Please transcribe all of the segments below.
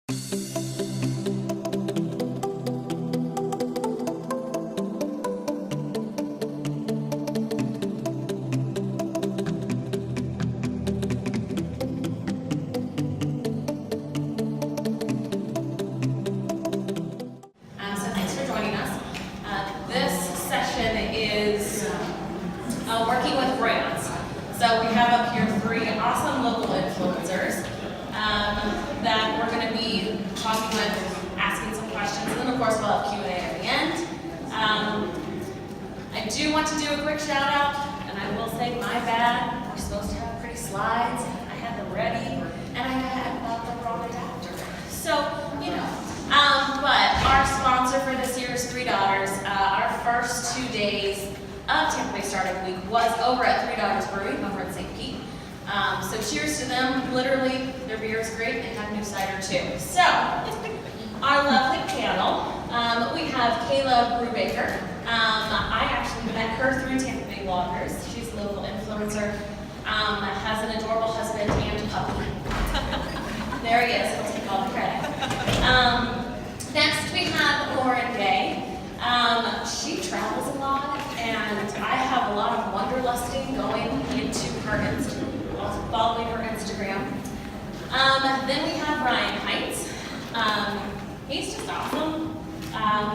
Thanks for joining us. This session is working with brands. So we have up here 3 awesome local influencers that we're going to be talking with, asking some questions, and then of course we'll have Q&A at the end. I do want to do a quick shout out, and I will say my bad. We're supposed to have pretty slides. I had them ready, and I had the wrong adapter. So, you know. But our sponsor for this year is $3. Our first 2 days of Tampa Bay Startup Week was over at $3 Brewing over in St. Pete. So cheers to them. Literally, their beer is great. They have new cider too. So, our lovely panel, we have Kayla Brubaker. I actually met her through Tampa Bay Bloggers. She's a local influencer, has an adorable husband and puppy. There he is. He'll take all the credit. Next, we have Lauren Gay. She travels a lot, and I have a lot of wanderlusting going into her Instagram, following her Instagram. Then we have Ryan Hintze. He's just awesome.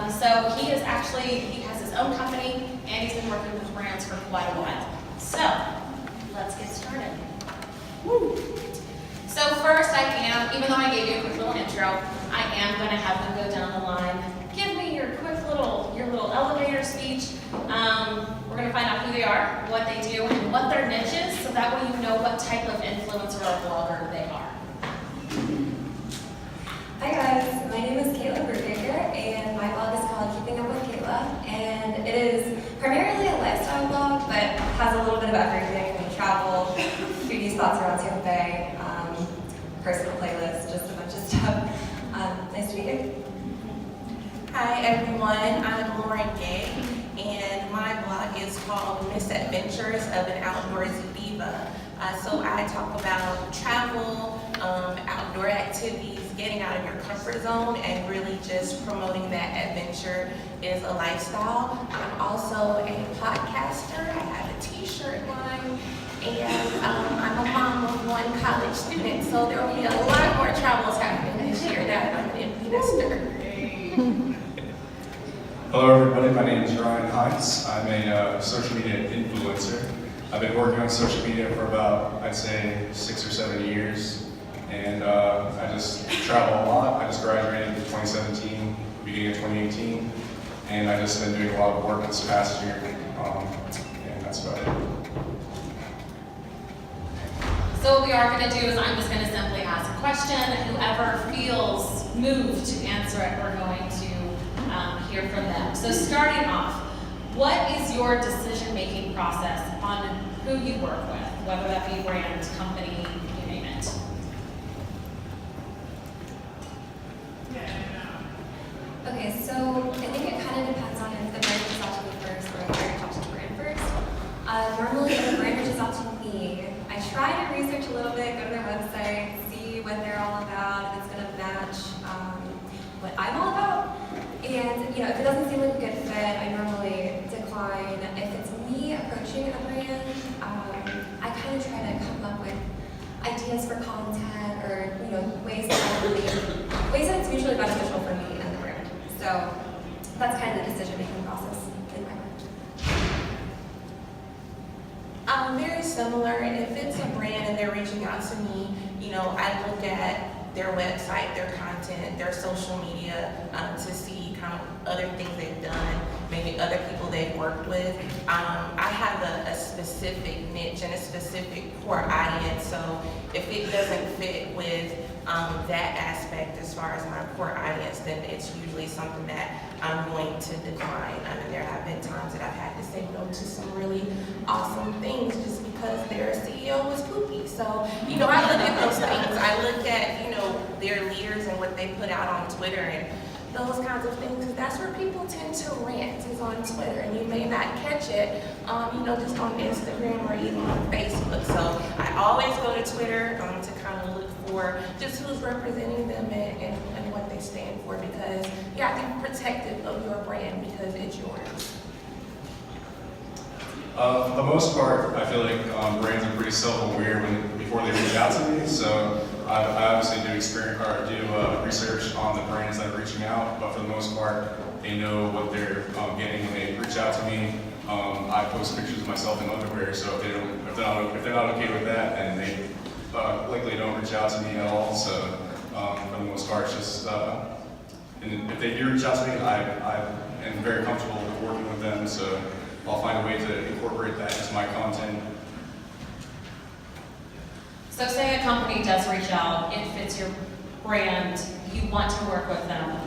So he has his own company, and he's been working with brands for quite a while. So let's get started. Woo. So first even though I gave you a quick little intro, I am going to have them go down the line. Give me your little elevator speech. We're going to find out who they are, what they do, and what their niche is, so that way you know what type of influencer or blogger they are. Hi guys, my name is Kayla Brubaker, and my blog is called Keeping Up with Kayla, and it is primarily a lifestyle blog, but has a little bit of everything: travel, foodie spots around Tampa Bay, personal playlists, just a bunch of stuff. Nice to meet you. Hi everyone, I'm Lauren Gay, and my blog is called Misadventures of an Outdoorsy Diva. So I talk about travel, outdoor activities, getting out of your comfort zone, and really just promoting that adventure is a lifestyle. I'm also a podcaster. I have a t-shirt line, and I'm a mom of 1 college student, so there will be a lot more travels happening this year that I'm an empty nester. Hello everybody, my name is Ryan Hintze. I'm a social media influencer. I've been working on social media for about, I'd say, 6 or 7 years. And I just travel a lot. I just graduated in 2017, beginning of 2018. And I've just been doing a lot of work this past year. And that's about it. So what we are going to do is I'm just going to simply ask a question. Whoever feels moved to answer it, we're going to hear from them. So starting off, what is your decision-making process on who you work with, whether that be brand, company, you name it? Okay, so I think it kind of depends on if the brand reaches out to me first or if I reach out to the brand first. Normally, if the brand reaches out to me, I try to research a little bit, go to their website, see what they're all about, if it's going to match what I'm all about. And if it doesn't seem like a good fit, I normally decline. If it's me approaching a brand, I kind of try to come up with ideas for content or ways that it's mutually beneficial for me and the brand. So that's kind of the decision-making process in my mind. Very similar. If it's a brand and they're reaching out to me, I look at their website, their content, their social media to see kind of other things they've done, maybe other people they've worked with. I have a specific niche and a specific core audience, so if it doesn't fit with that aspect as far as my core audience, then it's usually something that I'm going to decline. There have been times that I've had to say no to some really awesome things just because their CEO was poopy. So, I look at those things. I look at, their leaders and what they put out on Twitter and those kinds of things, because that's where people tend to rant, is on Twitter, and you may not catch it, just on Instagram or even on Facebook. So I always go to Twitter to kind of look for just who's representing them and For the most part, I feel like brands are pretty self-aware before they reach out to me. So I obviously do research on the brands that are reaching out, but for the most part, they know what they're getting when they reach out to me. I post pictures of myself in underwear, so if they're not okay with that, then they likely don't reach out to me at all. So for the most part, it's just and if they do reach out to me, I am very comfortable working with them. So I'll find a way to incorporate that into my content. So say a company does reach out, it fits your brand, you want to work with them.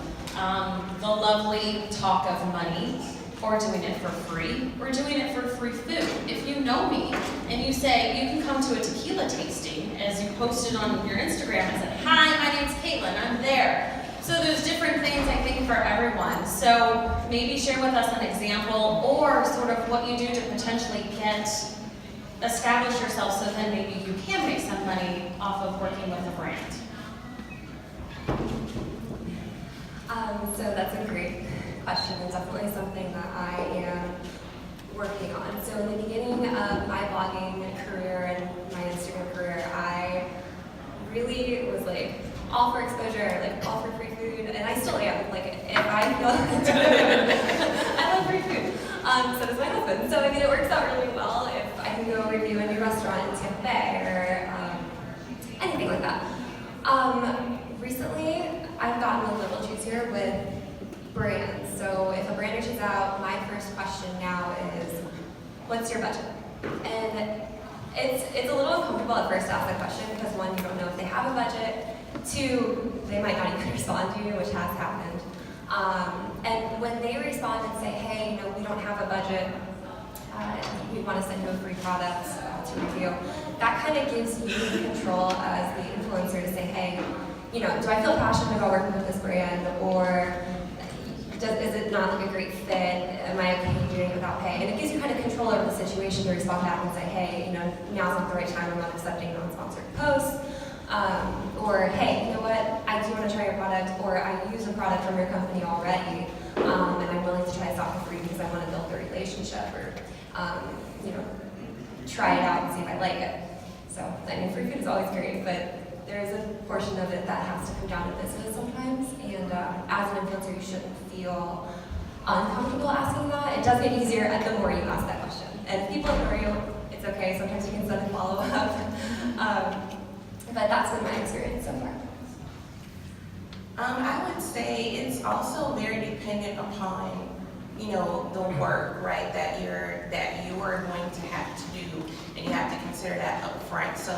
The lovely talk of money, or doing it for free, or doing it for free food. If you know me, and you say, you can come to a tequila tasting, as you posted on your Instagram and said, hi, my name's Caitlin, I'm there. So there's different things, I think, for everyone. So maybe share with us an example, or sort of what you do to potentially establish yourself so then maybe you can make some money off of working with a brand. So that's a great question, and definitely something that I am working on. So in the beginning of my blogging career and my Instagram career, I really was like all for exposure, like all for free food, and I still am. Like if I feel I love free food. So does my husband. So I mean, it works out really well if I can go review a new restaurant in Tampa Bay or anything like that. Recently, I've gotten a little juicier with brands. So if a brand reaches out, my first question now is, what's your budget? And it's a little uncomfortable at first to ask that question because one, you don't know if they have a budget. Two, they might not even respond to you, which has happened. And when they respond and say, hey, we don't have a budget, we want to send you a free product to review, that kind of gives you control as the influencer to say, hey, do I feel passionate about working with this brand, or is it not like a great fit? Am I okay doing it without pay? And it gives you kind of control over the situation to respond back and say, hey, now's not the right time, I'm not accepting non-sponsored posts. Or, hey, you know what, I do want to try your product, or I use a product from your company already, and I'm willing to try this out for free because I want to build a relationship, or, try it out and see if I like it. So, I mean, free food is always great, but there is a portion of it that has to come down to business sometimes, and as an influencer, you shouldn't feel uncomfortable asking that. It does get easier the more you ask that question. And if people ignore you, it's okay. Sometimes you can send a follow-up. But that's been my experience so far. I would say it's also very dependent upon, the work, right, that you are going to have to do, and you have to consider that up front. So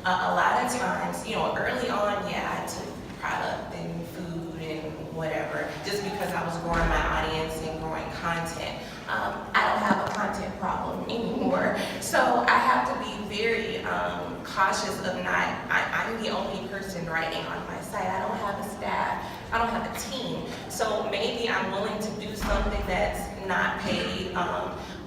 a lot of times, early on, I took product and food and whatever, just because I was growing my audience and growing content. I don't have a content problem anymore. So I have to be very cautious of I'm the only person writing on my site. I don't have a staff, I don't have a team. So maybe I'm willing to do something that's not paid,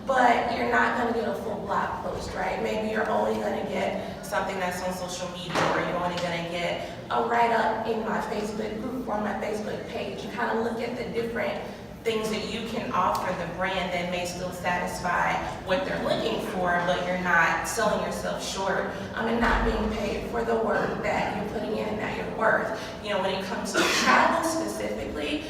but you're not gonna get a full blog post, right? Maybe you're only gonna get something that's on social media, or you're only gonna get a write-up in my Facebook group or on my Facebook page. You kind of look at the different things that you can offer the brand that may still satisfy what they're looking for, but you're not selling yourself short and not being paid for the work that you're putting in and that you're worth. When it comes to travel specifically,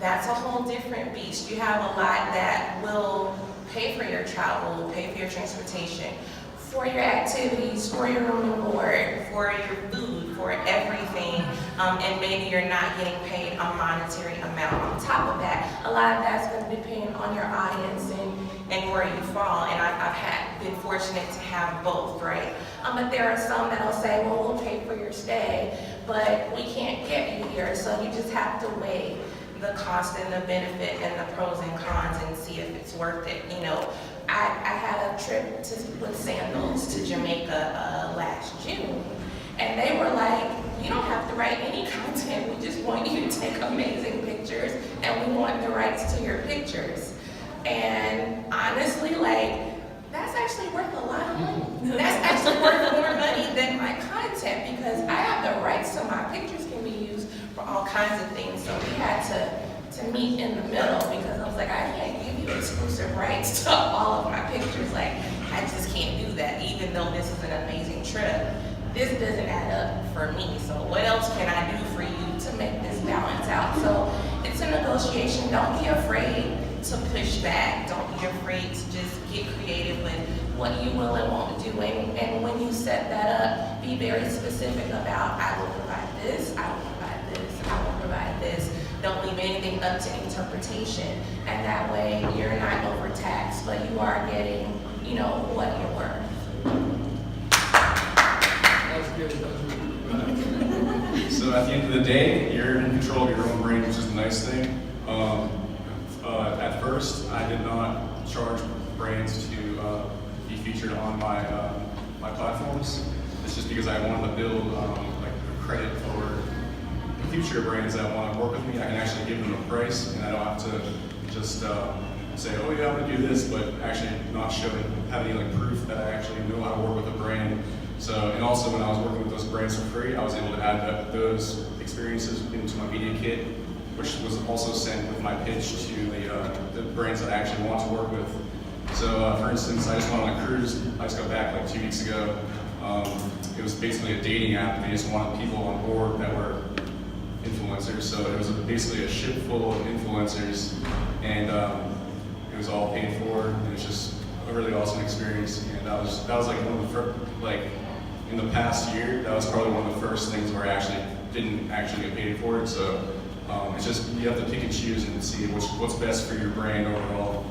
that's a whole different beast. You have a lot that will pay for your travel, pay for your transportation, for your activities, for your room and board, for your food, for everything, and maybe you're not getting paid a monetary amount on top of that. A lot of that's going to depend on your audience and where you fall, and I've been fortunate to have both, right? But there are some that'll say, well, we'll pay for your stay, but we can't get you here, so you just have to weigh the cost and the benefit and the pros and cons and see if it's worth it. I had a trip with sandals to Jamaica last June, and they were like, you don't have to write any content, we just want you to take amazing pictures, and we want the rights to your pictures. And honestly, that's actually worth a lot of money. That's actually worth more money than my content, because I have the rights to my pictures can be used for all kinds of things. So we had to to meet in the middle, because I was like, I can't give you exclusive rights to all of my pictures. Like, I just can't do that, even though this is an amazing trip. This doesn't add up for me, so what else can I do for you to make this balance out? So it's a negotiation. Don't be afraid to push back. Don't be afraid to just get creative with what you will and won't do. And when you set that up, be very specific about, I will provide this, I will provide this, I will provide this. Don't leave anything up to interpretation. And that way you're not overtaxed, but you are getting, what you're worth. So at the end of the day, you're in control of your own brand, which is the nice thing. At first, I did not charge brands to be featured on my platforms. It's just because I wanted to build like credit for future brands that want to work with me. I can actually give them a price, and I don't have to just say, oh yeah, I'm gonna do this, but actually not have any like proof that I actually know how to work with a brand. So, and also when I was working with those brands for free, I was able to add those experiences into my media kit, which was also sent with my pitch to the brands that I actually want to work with. So, for instance, I just went on a cruise. I just got back like 2 weeks ago. It was basically a dating app. They just wanted people on board that were influencers. So it was basically a ship full of influencers, and it was all paid for. And it was just a really awesome experience. And that was like one of the first, like in the past year, that was probably one of the first things where I actually didn't get paid for it. So it's just, you have to pick and choose and see what's best for your brand overall.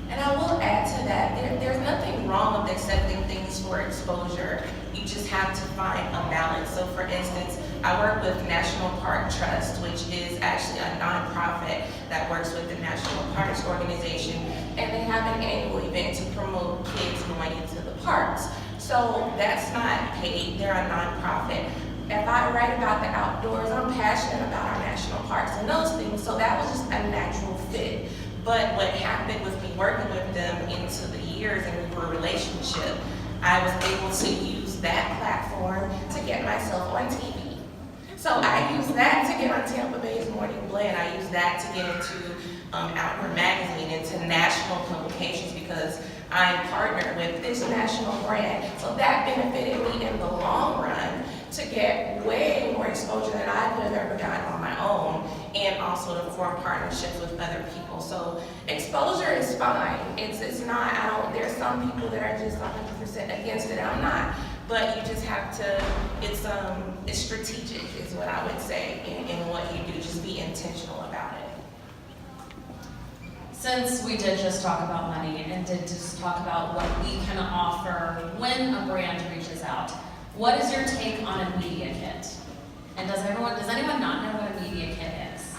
And I will add to that, there's nothing wrong with accepting things for exposure. You just have to find a balance. So for instance, I work with National Park Trust, which is actually a nonprofit that works with the National Parks Organization, and they have an annual event to promote kids going into the parks. So that's not paid, they're a nonprofit. If I write about the outdoors, I'm passionate about our national parks and those things, so that was just a natural fit. But what happened with me working with them into the years and we were a relationship, I was able to use that platform to get myself on TV. So I used that to get on Tampa Bay's Morning Blend. I used that to get into Outward Magazine, into national publications, because I'm partnered with this national brand. So that benefited me in the long run to get way more exposure than I could have ever gotten on my own, and also to form partnerships with other people. So exposure is fine. It's not, there's some people that are just 100% against it, and I'm not. But you just have to, it's strategic is what I would say in what you do. Just be intentional about it. Since we did just talk about money and did just talk about what we can offer when a brand reaches out, what is your take on a media kit? And does anyone not know what a media kit is?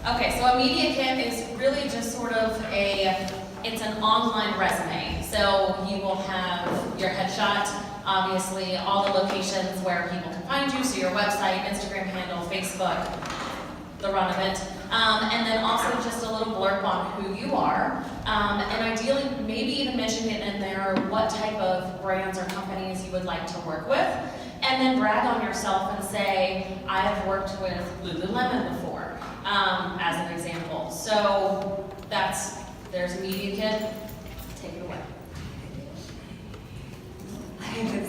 Okay, so a media kit is really just sort of it's an online resume. So you will have your headshot, obviously all the locations where people can find you, so your website, Instagram handle, Facebook, the run of it. And then also just a little blurb on who you are. And ideally, maybe even mention it in there what type of brands or companies you would like to work with. And then brag on yourself and say, I have worked with Lululemon before, as an example. So there's a media kit. Take it away.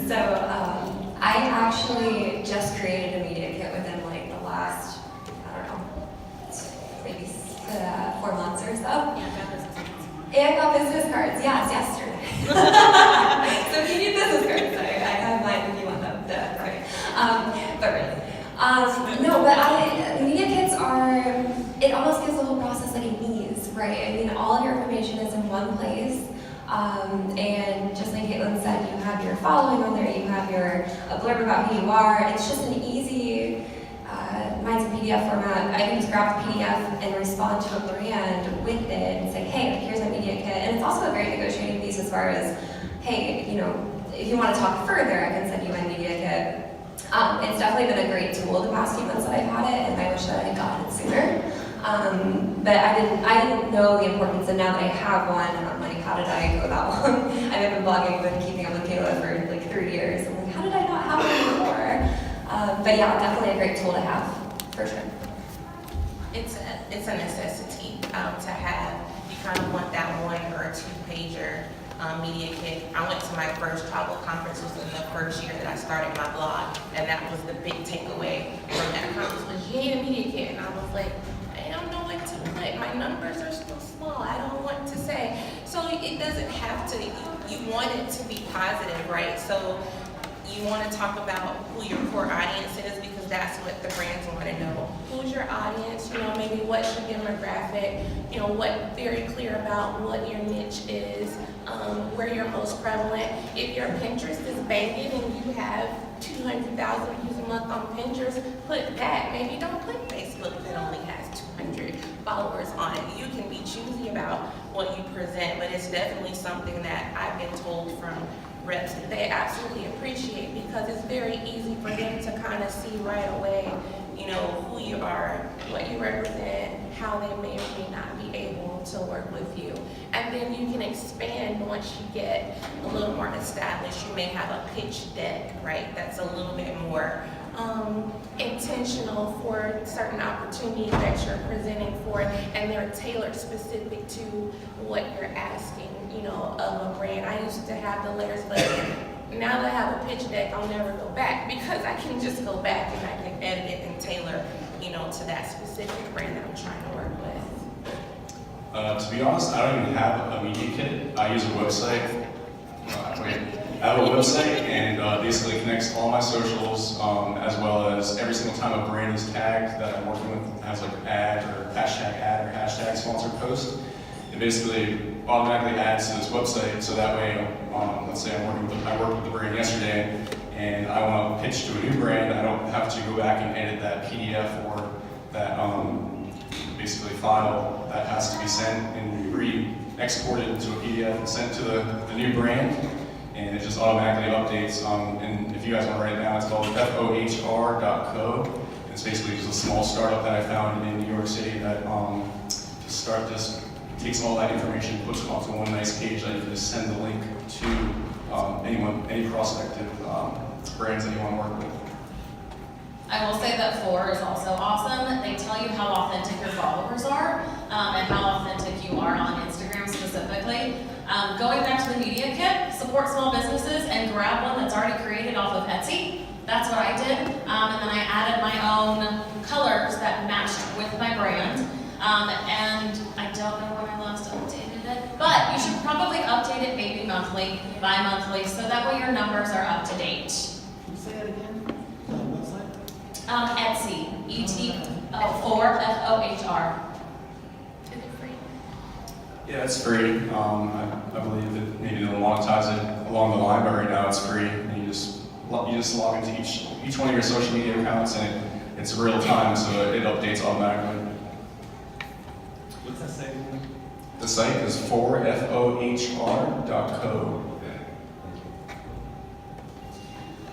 So I actually just created a media kit within like the last, maybe 4 months or so. Yeah, I got business cards, yes, yesterday. So if you need business cards, I have mine if you want them. Right. But really. No, but media kits it almost gives the whole process like an ease, right? I mean, all of your information is in one place. And just like Caitlin said, you have your following on there, you have a blurb about who you are. It's just an easy, mine's a PDF format. I can just grab the PDF and respond to a brand with it and say, hey, here's my media kit. And it's also a great negotiating piece as far as, hey, if you want to talk further, I can send you my media kit. It's definitely been a great tool the past few months that I've had it, and I wish that I had gotten it sooner. But I didn't know the importance, and now that I have one, I'm like, how did I go that long? I've been blogging and keeping up with Kayla for like 3 years. I'm like, how did I not have one before? But yeah, definitely a great tool to have, for sure. It's a necessity to have. You kind of want that 1 or 2 pager media kit. I went to my first travel conference, was in the first year that I started my blog, and that was the big takeaway from that conference was you need a media kit, and I was like, I don't know what to put. My numbers are still small. I don't know what to say. So it doesn't have to. You want it to be positive, right? So you want to talk about who your core audience is because that's what the brands want to know. Who's your audience? You know, maybe what's your demographic? You know, what very clear about what your niche is, where you're most prevalent. If your Pinterest is banging and you have 200,000 views a month on Pinterest, put that. Maybe don't put Facebook that only has 200 followers on it. You can be choosy about what you present, but it's definitely something that I've been told from reps that they absolutely appreciate because it's very easy for them to kind of see right away, you know, who you are, what you represent, how they may or may not be able to work with you. And then you can expand once you get a little more established. You may have a pitch deck, right? That's a little bit more intentional for certain opportunities that you're presenting for, and they're tailored specific to what you're asking, you know, of a brand. I used to have the letters, but now that I have a pitch deck, I'll never go back because I can just go back and I can edit it and tailor, you know, to that specific brand that I'm trying to work with. To be honest, I don't even have a media kit. I use a website. I have a website and basically connects all my socials as well as every single time a brand is tagged that I'm working with has like an ad or hashtag sponsored post. It basically automatically adds to this website so that way, let's say I worked with the brand yesterday and I want to pitch to a new brand, I don't have to go back and edit that PDF or that basically file that has to be sent and re-exported into a PDF and sent to the new brand. And it just automatically updates. And if you guys want to write it down, it's called fohr.co. It's basically just a small startup that I found in New York City that just takes all that information, puts it onto one nice page that you can just send the link to any prospective brands that you want to work with. I will say that Four is also awesome. They tell you how authentic your followers are and how authentic you are on Instagram specifically. Going back to the media kit, support small businesses and grab one that's already created off of Etsy. That's what I did. And then I added my own colors that matched with my brand. And I don't know when I last updated it, but you should probably update it maybe monthly, bi-monthly, so that way your numbers are up to date. Can you say that again? Website? Etsy, Fohr, F-O-H-R. Is it free? Yeah, it's free. I believe that maybe they'll monetize it along the line, but right now it's free. And you just log into each one of your social media accounts, and it's real time, so it updates automatically. What's that say again? The site is fohr.co.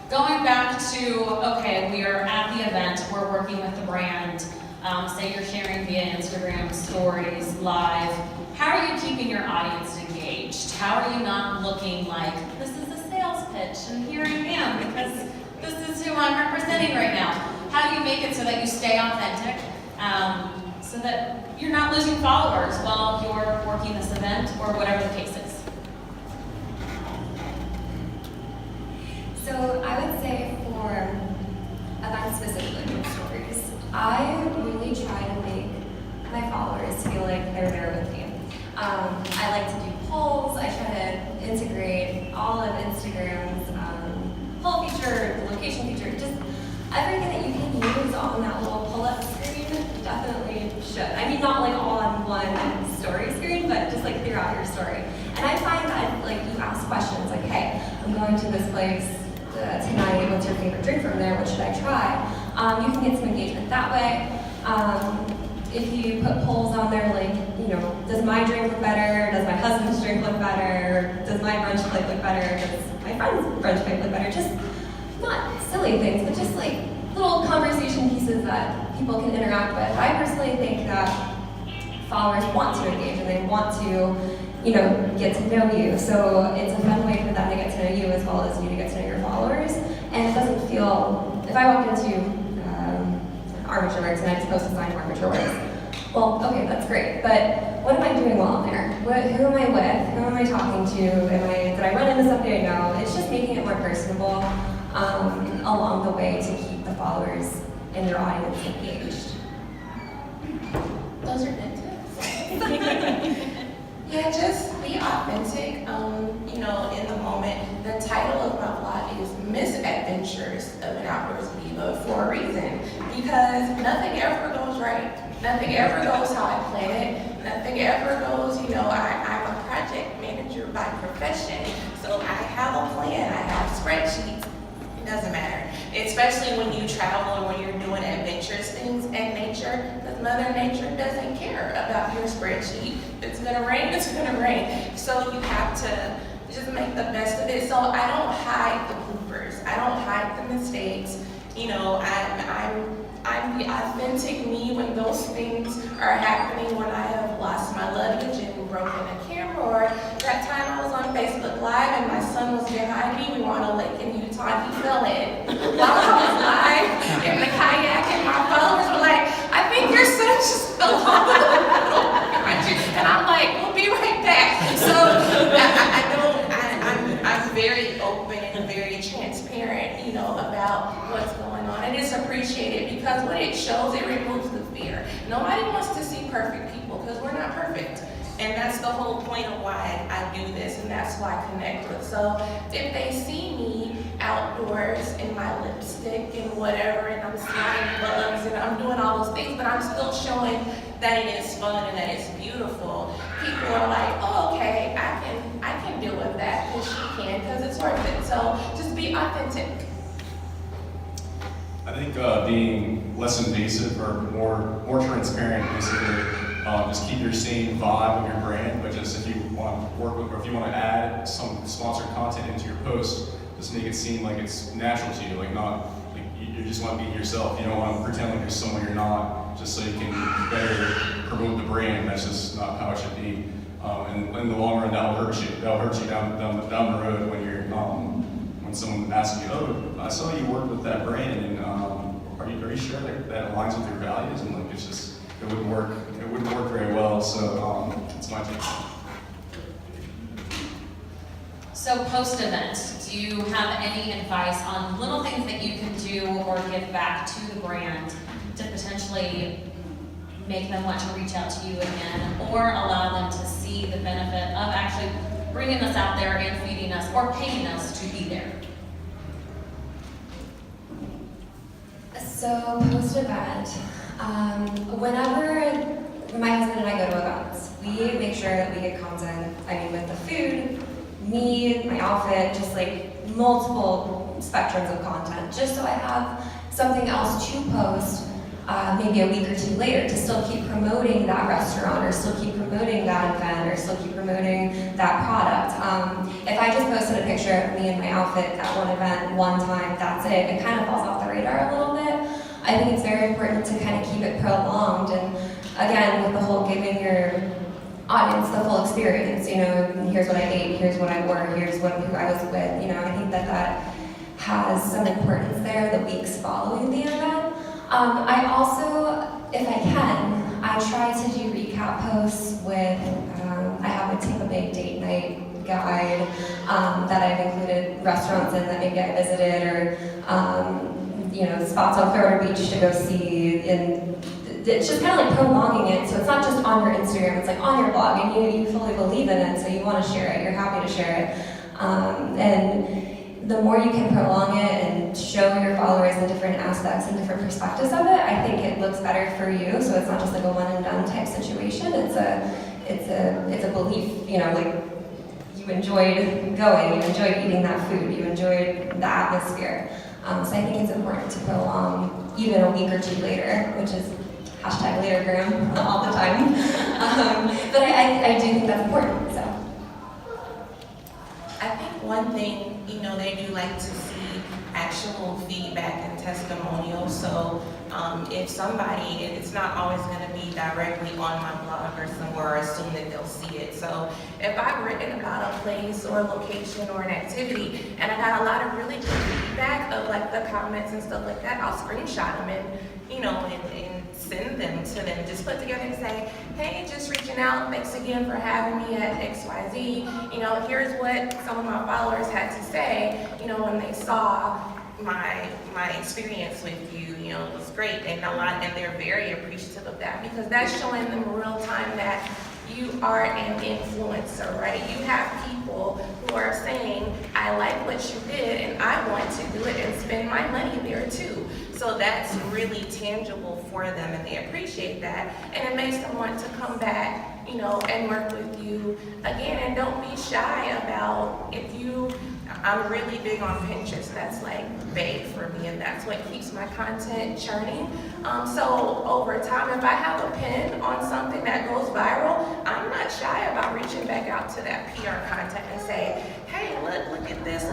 Going back to, okay, we are at the event, we're working with the brand, say you're sharing via Instagram, stories, live. How are you keeping your audience engaged? How are you not looking like, this is a sales pitch and here I am because this is who I'm representing right now? How do you make it so that you stay authentic, so that you're not losing followers while you're working this event or whatever the case is? So I would say for events specifically with stories, I really try to make my followers feel like they're there with me. I like to do polls. I try to integrate all of Instagram's poll feature, location feature, just everything that you can use on that little pull-up screen definitely should. I mean, not like all on one story screen, but just like throughout your story. And I find that like you ask questions like, hey, I'm going to this place tonight, what's your favorite drink from there, what should I try? You can get some engagement that way. If you put polls on there like, you know, does my drink look better? Does my husband's drink look better? Does my brunch plate look better? Does my friend's brunch plate look better? Just not silly things, but just like little conversation pieces that people can interact with. I personally think that followers want to engage and they want to, you know, get to know you. So it's a fun way for them to get to know you as well as you to get to know your followers. And it doesn't feel, if I walked into Armature Works and I'm supposed to sign Armature Works, Well, okay, that's great, but what am I doing while I'm there? Who am I with? Who am I talking to? Did I run into somebody I know? It's just making it more personable along the way to keep the followers and your audience engaged. Those are good tips. Yeah, just be authentic. You know, in the moment. The title of my blog is Misadventures of an Outdoors Diva for a reason. Because nothing ever goes right. Nothing ever goes how I plan it. Nothing ever goes, you know, I'm a project manager by profession. So I have a plan, I have spreadsheets. It doesn't matter. Especially when you travel and when you're doing adventurous things in nature, because Mother Nature doesn't care about your spreadsheet. If it's gonna rain, it's gonna rain. So you have to just make the best of it. So I don't hide the bloopers. I don't hide the mistakes. You know, I'm the authentic me when those things are happening, when I have lost my luggage and broken a camera, or that time I was on Facebook Live and my son was behind me. We were on a lake in Utah and he fell in. While I was live in the kayak and my followers were like, I think your son just fell off the middle. And I'm like, we'll be right back. So I'm very open and very transparent, you know, about what's going on. And it's appreciated because what it shows, it removes the fear. Nobody wants to see perfect people because we're not perfect. And that's the whole point of why I do this, and that's why I connect with. So if they see me outdoors in my lipstick and whatever, and I'm sliding bugs and I'm doing all those things, but I'm still showing that it is fun and that it's beautiful, people are like, oh, okay, I can deal with that because she can, because it's worth it. So just be authentic. I think being less invasive or more transparent, basically, just keep your same vibe of your brand, but just if you want to work with, or if you want to add some sponsored content into your post, just make it seem like it's natural to you, like not, like you just want to be yourself. You don't want to pretend like you're someone you're not, just so you can better promote the brand. That's just not how it should be. And in the long run, that'll hurt you. That'll hurt you down the road when you're when someone asks you, oh, I saw you work with that brand, and are you sure that aligns with your values? And like, it's just, it wouldn't work very well. So it's my take. So post-event, do you have any advice on little things that you can do or give back to the brand to potentially make them want to reach out to you again, or allow them to see the benefit of actually bringing us out there and feeding us or paying us to be there? So post-event, whenever my husband and I go to events, we make sure that we get content, with the food, me, my outfit, just like multiple spectrums of content, just so I have something else to post maybe a week or two later to still keep promoting that restaurant, or still keep promoting that event, or still keep promoting that product. If I just posted a picture of me in my outfit at one event one time, that's it. It kind of falls off the radar a little bit. I think it's very important to kind of keep it prolonged, and again, with the whole giving your audience the full experience, here's what I ate, here's what I wore, here's who I was with, I think that has some importance there the weeks following the event. I also, if I can, I try to do recap posts with, I have a Tampa Bay date night guide that I've included restaurants in that maybe I visited, or spots on Florida Beach to go see, and it's just kind of like prolonging it, so it's not just on your Instagram, it's like on your blog, and you fully believe in it, so you want to share it, you're happy to share it. And the more you can prolong it and show your followers the different aspects and different perspectives of it, I think it looks better for you, so it's not just like a one and done type situation, it's a belief, like you enjoyed going, you enjoyed eating that food, you enjoyed the atmosphere. So I think it's important to prolong even a week or two later, which is #latergram all the time. But I do think that's important, so. I think one thing, they do like to see actual feedback and testimonials. So if somebody, it's not always going to be directly on my blog or somewhere, or assume that they'll see it. So if I've written about a place or a location or an activity, and I got a lot of really good feedback of like the comments and stuff like that, I'll screenshot them and send send them to them. Just put together and say, hey, just reaching out. Thanks again for having me at XYZ. You know, here's what some of my followers had to say, you know, when they saw my experience with you. You know, it was great. And they're very appreciative of that, because that's showing them real time that you are an influencer, right? You have people who are saying, I like what you did and I want to do it and spend my money there too. So that's really tangible for them, and they appreciate that. And it makes them want to come back, you know, and work with you again. And don't be shy about, I'm really big on Pinterest. That's like big for me, and that's what keeps my content churning. So over time, if I have a pin on something that goes viral, I'm not shy about reaching back out to that PR contact and say, hey, look at this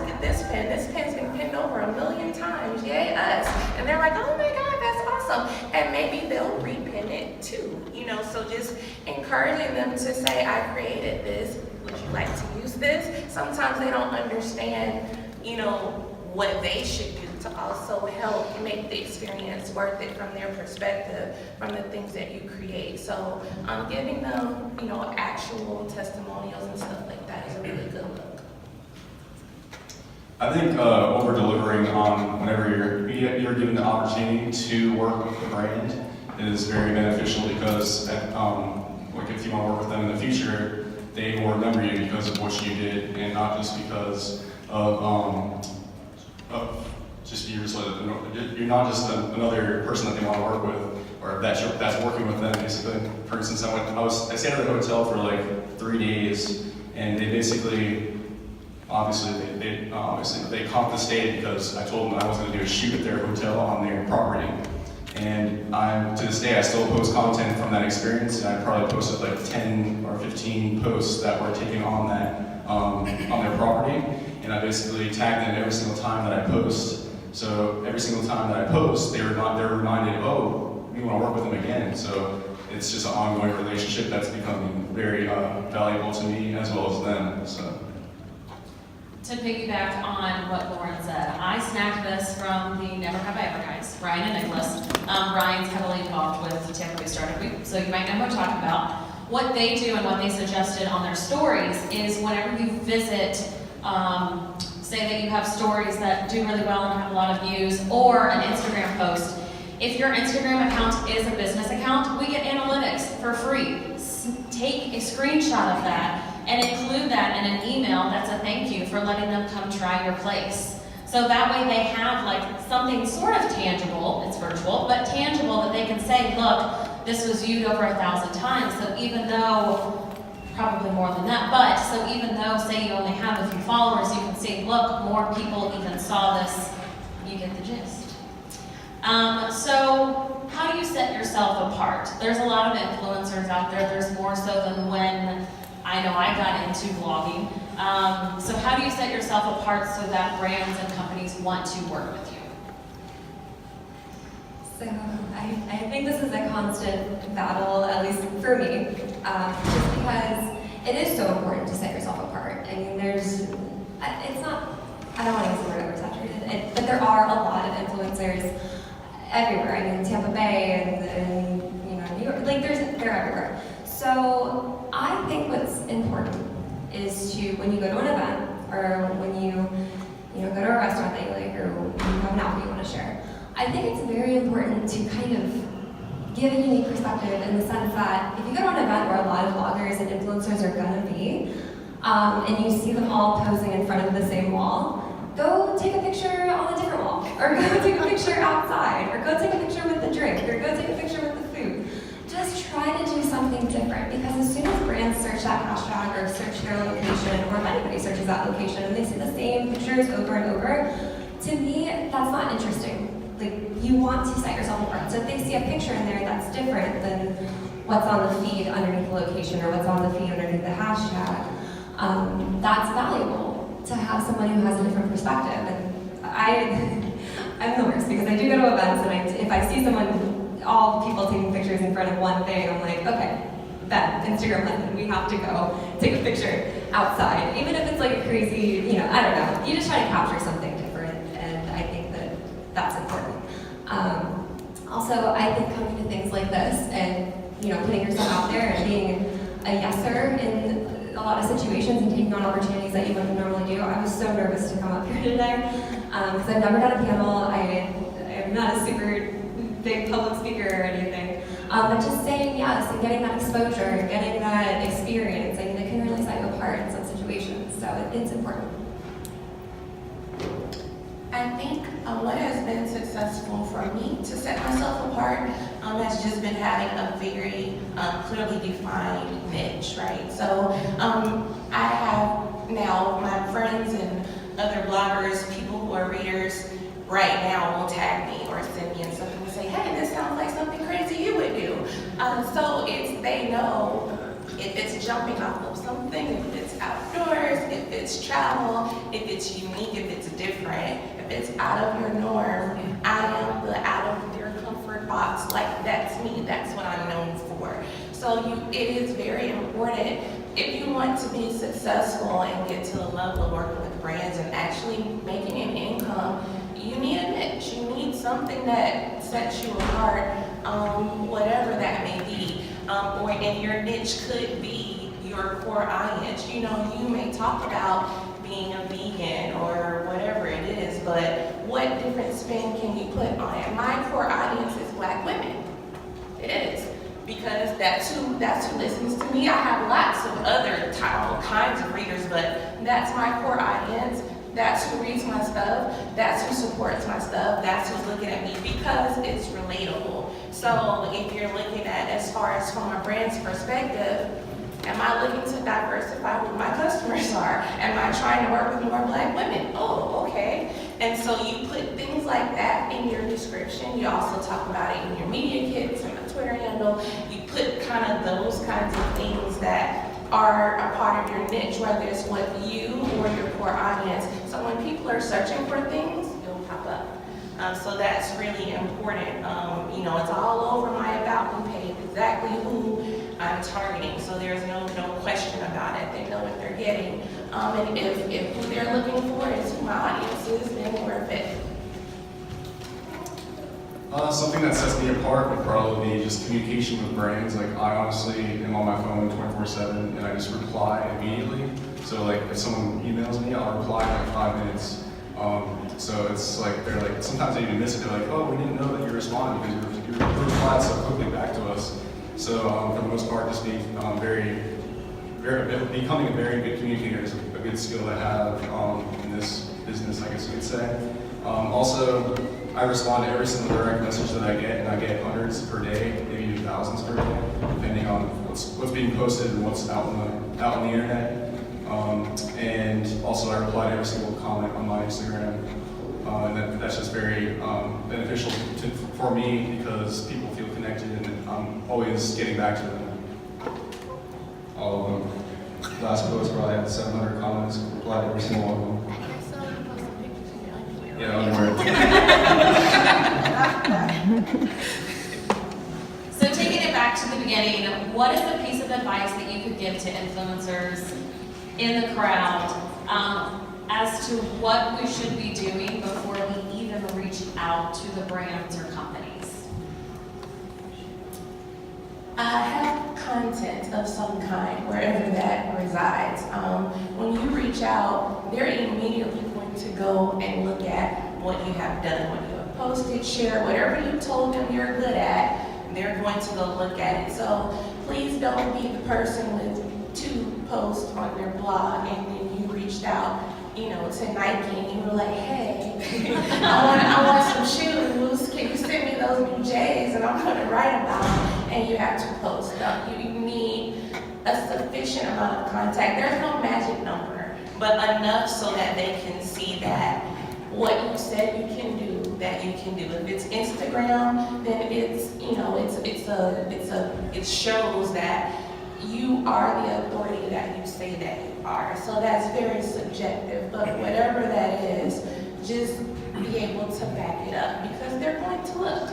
pin. This pin's been pinned over 1 million times, yay us. And they're like, oh my God, that's awesome. And maybe they'll repin it too, you know, so just encouraging them to say, I created this, would you like to use this? Sometimes they don't understand, you know, what they should do to also help make the experience worth it from their perspective, from the things that you create. So giving them, you know, actual testimonials and stuff like that is a really good look. I think over-delivering on whenever you're given the opportunity to work with the brand is very beneficial, because like if you want to work with them in the future, they will remember you because of what you did, and not just because of just you're not just another person that they want to work with, or that's working with them basically. For instance, I stayed at a hotel for like 3 days, and they basically. Obviously, they comped the stay because I told them I was going to do a shoot at their hotel on their property. And to this day, I still post content from that experience, and I probably posted like 10 or 15 posts that were taken on that on their property. And I basically tag them every single time that I post. So every single time that I post, they're reminded, oh, we want to work with them again. So it's just an ongoing relationship that's becoming very valuable to me as well as them. So. To piggyback on what Lauren said, I snagged this from the Never Have I Ever guys, Ryan and Nicholas. Ryan's heavily involved with Tampa Bay Startup Week, so you might know who I'm talking about. What they do and what they suggested on their stories is whenever you visit, say that you have stories that do really well and have a lot of views, or an Instagram post, if your Instagram account is a business account, we get analytics for free. Take a screenshot of that and include that in an email that's a thank you for letting them come try your place. So that way they have like something sort of tangible, it's virtual, but tangible that they can say, look, this was viewed over 1,000 times, so even though, probably more than that, but so even though, say you only have a few followers, you can see, look, more people even saw this, you get the gist. So how do you set yourself apart? There's a lot of influencers out there, there's more so than when I know I got into vlogging. So how do you set yourself apart so that brands and companies want to work with you? So I think this is a constant battle, at least for me, just because it is so important to set yourself apart. I mean, it's not, I don't want to use the word oversaturated, but there are a lot of influencers everywhere. I mean, Tampa Bay and you know, New York, like they're everywhere. So I think what's important is to, when you go to an event, or when you go to a restaurant that you like, or you have an outfit you want to share, I think it's very important to kind of give a unique perspective in the sense that if you go to an event where a lot of bloggers and influencers are gonna be, and you see them all posing in front of the same wall, go take a picture on a different wall, or go take a picture outside, or go take a picture with the drink, or go take a picture with the food. Just try to do something different, because as soon as brands search that hashtag or search their location, or if anybody searches that location and they see the same pictures over and over, to me, that's not interesting. Like, you want to set yourself apart. So if they see a picture in there that's different than what's on the feed underneath the location or what's on the feed underneath the hashtag, that's valuable to have someone who has a different perspective. And I'm the worst, because I do go to events, and if I see someone, all people taking pictures in front of one thing, I'm like, okay, that Instagram lesson, we have to go take a picture outside. Even if it's like a crazy, I don't know, you just try to capture something different, and I think that that's important. Also, also, I think coming to things like this and, putting yourself out there and being a yeser in a lot of situations and taking on opportunities that you wouldn't normally do. I was so nervous to come up here today because I've never done a panel. I'm not a super big public speaker or anything. But just saying yes and getting that exposure and getting that experience, it can really set you apart in some situations. So it's important. I think what has been successful for me to set myself apart has just been having a very clearly defined niche, right? So I have now my friends and other bloggers, people who are readers right now will tag me or send me and something and say, hey, this sounds like something crazy you would do. So they know if it's jumping off of something, if it's outdoors, if it's travel, if it's unique, if it's different, if it's out of your norm, I am the out of your comfort box. Like, that's me, that's what I'm known for. So it is very important if you want to be successful and get to the level of working with brands and actually making an income, you need a niche. You need something that sets you apart, whatever that may be. And your niche could be your core audience. You may talk about being a vegan or whatever it is, but what different spin can you put on it? My core audience is Black women. It is. Because that's who listens to me. I have lots of other kinds of readers, but that's my core audience. That's who reads my stuff. That's who supports my stuff. That's who's looking at me because it's relatable. So if you're looking at as far as from a brand's perspective, am I looking to diversify who my customers are? Am I trying to work with more Black women? Oh, okay. And so you put things like that in your description. You also talk about it in your media kits and the Twitter handle. You put kind of those kinds of things that are a part of your niche, whether it's what you or your core audience. So when people are searching for things, you'll pop up. So that's really important. It's all over my About Me page, exactly who I'm targeting. So there's no question about it. They know what they're getting. And if who they're looking for is who my audience is, then we're fit. Something that sets me apart would probably be just communication with brands. Like, I honestly am on my phone 24/7 and I just reply immediately. So like if someone emails me, I'll reply in like 5 minutes. So it's like, they're like, sometimes they even miss it. They're like, oh, we didn't know that you responded because you replied so quickly back to us. So for the most part, just being becoming a very good communicator is a good skill to have in this business, I guess you could say. Also, I respond to every single direct message that I get, and I get hundreds per day, maybe thousands per day, depending on what's being posted and what's out on the internet. And also, I reply to every single comment on my Instagram, and that's just very beneficial for me because people feel connected, and I'm always getting back to them. All of them. Last post probably had 700 comments, replied to every single one of them. Yeah, So taking it back to the beginning, what is a piece of advice that you could give to influencers in the crowd as to what we should be doing before we even reach out to the brands or companies? Have content of some kind, wherever that resides. When you reach out, they're immediately going to go and look at what you have done, what you have posted, shared, whatever you told them you're good at, they're going to go look at it. So please don't be the person with 2 posts on their blog and then you reached out, to Nike and you were like, hey, I want some shoes. Can you send me those new J's and I'm going to write about them? And you have to post them. You need a sufficient amount of contact. There's no magic number, but enough so that they can see that what you said you can do, that you can do. If it's Instagram, then it shows that you are the authority that you say that you are. So that's very subjective, but whatever that is, just be able to back it up because they're going to look.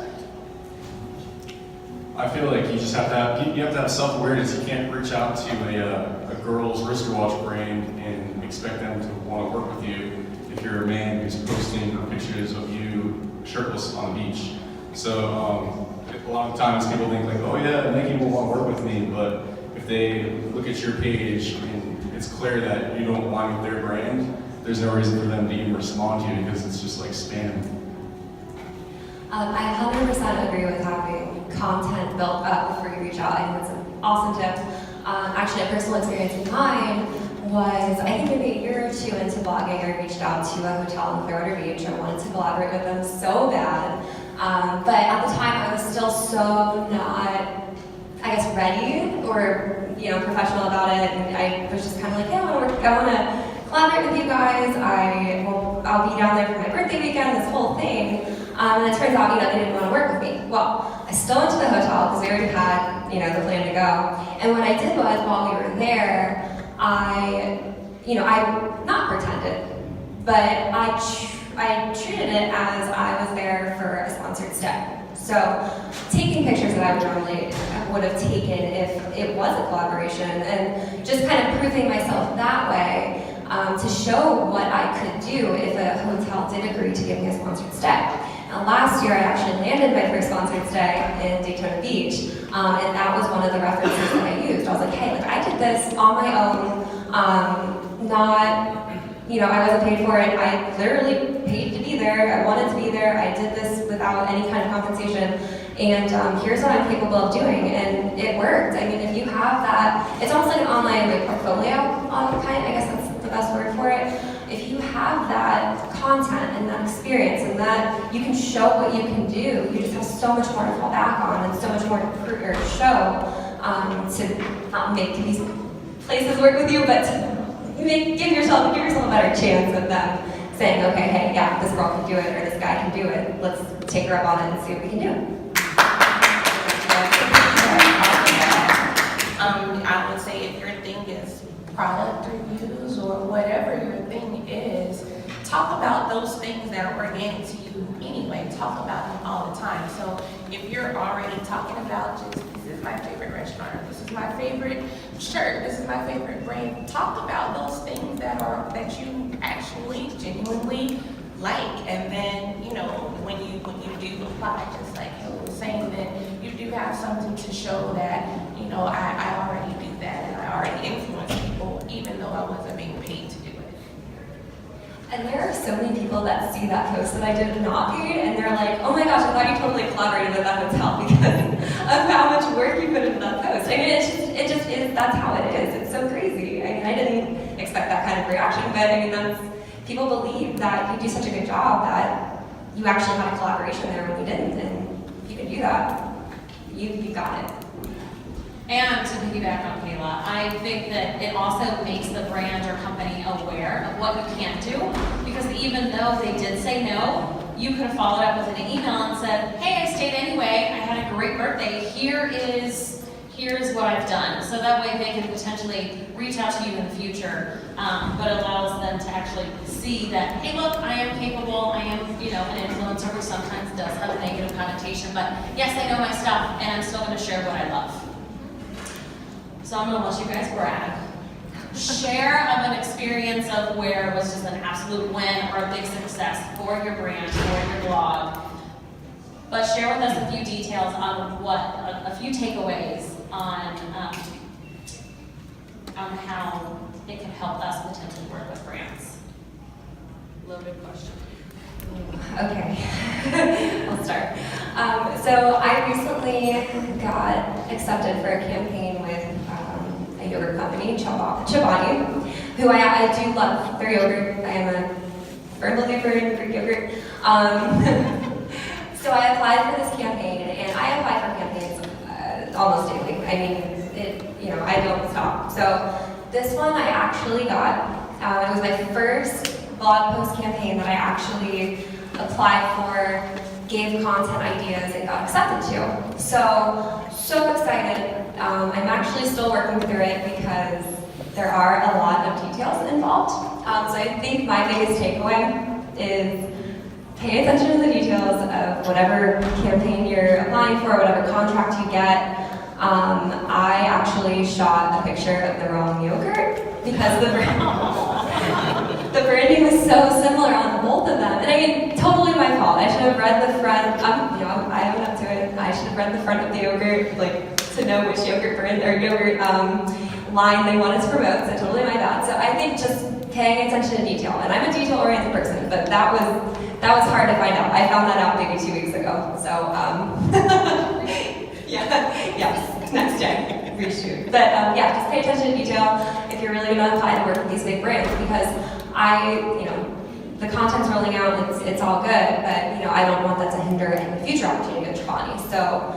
I feel like you just have to have self-awareness. You can't reach out to a girl's wristwatch brand and expect them to want to work with you if you're a man who's posting pictures of you shirtless on the beach. So a lot of times people think like, oh yeah, Nike will want to work with me, but if they look at your page and it's clear that you don't align with their brand, there's no reason for them to even respond to you because it's just like spam. I 100% agree with having content built up before you reach out. I think that's an awesome tip. Actually, a personal experience of mine was, I think maybe a year or two into blogging, I reached out to a hotel in Clearwater Beach. I wanted to collaborate with them so bad. But at the time, I was still so not, I guess, ready or, professional about it. And I was just kind of like, yeah, I want to collaborate with you guys. I'll be down there for my birthday weekend, this whole thing. And it turns out, they didn't want to work with me. Well, I still went to the hotel because we already had, the plan to go. And what I did was, while we were there, I not pretended, but I treated it as I was there for a sponsored stay. So, taking pictures that I would have taken if it was a collaboration, and just kind of proving myself that way to show what I could do if a hotel did agree to give me a sponsored stay. Now, last year, I actually landed my first sponsored stay in Daytona Beach, and that was one of the references that I used. I was like, hey, I did this on my own, I wasn't paid for it. I literally paid to be there. I wanted to be there. I did this without any kind of compensation, and here's what I'm capable of doing, and it worked. I mean, if you have that, it's almost like an online portfolio kind. I guess that's the best word for it. If you have that content and that experience and that you can show what you can do, you just have so much more to fall back on and so much more to show to not make these places work with you, but give yourself a better chance of them saying, okay, hey, yeah, this girl can do it or this guy can do it. Let's take her up on it and see what we can do. I would say if your thing is product reviews or whatever your thing is, talk about those things that are organic to you anyway. Talk about them all the time. So if you're already talking about just, this is my favorite restaurant, or this is my favorite shirt, this is my favorite brand, talk about those things that you actually genuinely like. And then, when you do apply, just like Hill was saying, then you do have something to show that, I already do that and I already influence people, even though I wasn't being paid to do it. And there are so many people that see that post that I did not paid, and they're like, oh my gosh, I thought you totally collaborated with that hotel because of how much work you put into that post. I mean, it just is, that's how it is. It's so crazy. I mean, I didn't expect that kind of reaction, but I mean, people believe that you do such a good job that you actually had a collaboration there when you didn't, and if you can do that, you got it. And to piggyback on Kayla, I think that it also makes the brand or company aware of what you can't do, because even though they did say no, you could have followed up with an email and said, hey, I stayed anyway, I had a great birthday, here's what I've done. So that way they can potentially reach out to you in the future, but allows them to actually see that, hey look, I am capable, I am an influencer who sometimes does have a negative connotation, but yes, I know my stuff and I'm still going to share what I love. So I'm going to let you guys brag. Share of an experience of where it was just an absolute win or a big success for your brand, for your blog. But share with us a few details on a few takeaways on how it can help us potentially work with brands. Loaded question. Okay, I'll start. So I recently got accepted for a campaign with a yogurt company, Chobani, who I do love their yogurt. I am a firm believer in Greek yogurt. So I applied for this campaign, and I apply for campaigns almost daily. I mean, I don't stop. So this one I actually got. It was my first blog post campaign that I actually applied for, gave content ideas, and got accepted to. So excited. I'm actually still working through it because there are a lot of details involved. So I think my biggest takeaway is pay attention to the details of whatever campaign you're applying for, whatever contract you get. I actually shot a picture of the wrong yogurt because the branding was so similar on both of them. And I mean, totally my fault. I should have read the front. I own up to it. I should have read the front of the yogurt, like, to know which yogurt brand or yogurt line they wanted to promote, so totally my bad. So I think just paying attention to detail, and I'm a detail-oriented person, but that was hard to find out. I found that out maybe 2 weeks ago, so yes, next day, reshoot. But yeah, just pay attention to detail if you're really gonna apply to work with these big brands, because the content's rolling out, it's all good, but I don't want that to hinder any future opportunity at Trapani. So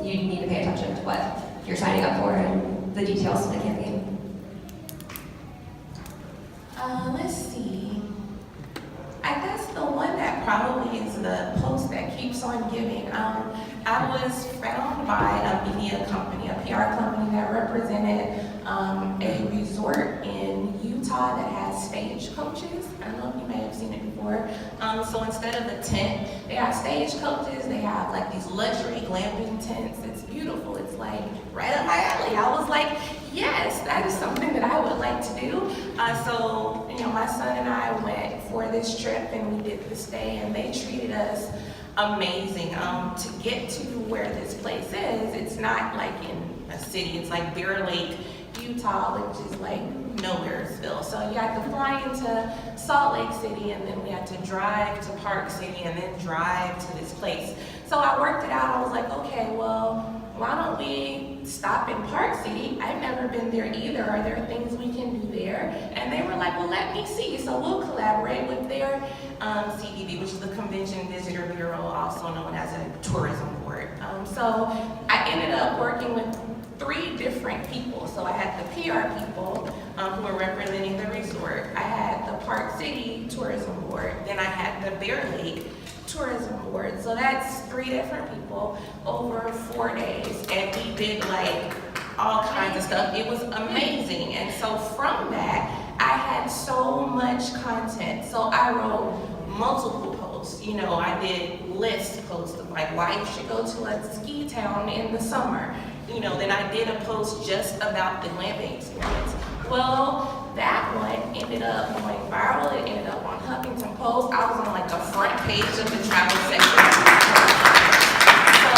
you need to pay attention to what you're signing up for and the details of the campaign. Let's see. I guess the one that probably is the post that keeps on giving. I was found by a media company, a PR company that represented a resort in Utah that has stage coaches. I don't know if you may have seen it before. So instead of a tent, they have stage coaches. They have like these luxury glamping tents. It's beautiful. It's like right up my alley. I was like, yes, that is something that I would like to do. So my son and I went for this trip and we did the stay, and they treated us amazing. To get to where this place is, it's not like in a city. It's like Bear Lake, Utah, which is like nowheresville. So you have to fly into Salt Lake City, and then we had to drive to Park City, and then drive to this place. So I worked it out. I was like, okay, well, why don't we stop in Park City? I've never been there either. Are there things we can do there? And they were like, well, let me see. So we'll collaborate with their CVB, which is the Convention Visitor Bureau, also known as a tourism board. So I ended up working with 3 different people. So I had the PR people who were representing the resort. I had the Park City Tourism Board. Then I had the Bear Lake Tourism Board. So that's 3 different people over 4 days. And we did like all kinds of stuff. It was amazing. And so from that, I had so much content. So I wrote multiple posts. I did list posts of like why you should go to a ski town in the summer. Then I did a post just about the glamping experience. Well, that one ended up going viral. It ended up on Huffington Post. I was on like the front page of the travel section. So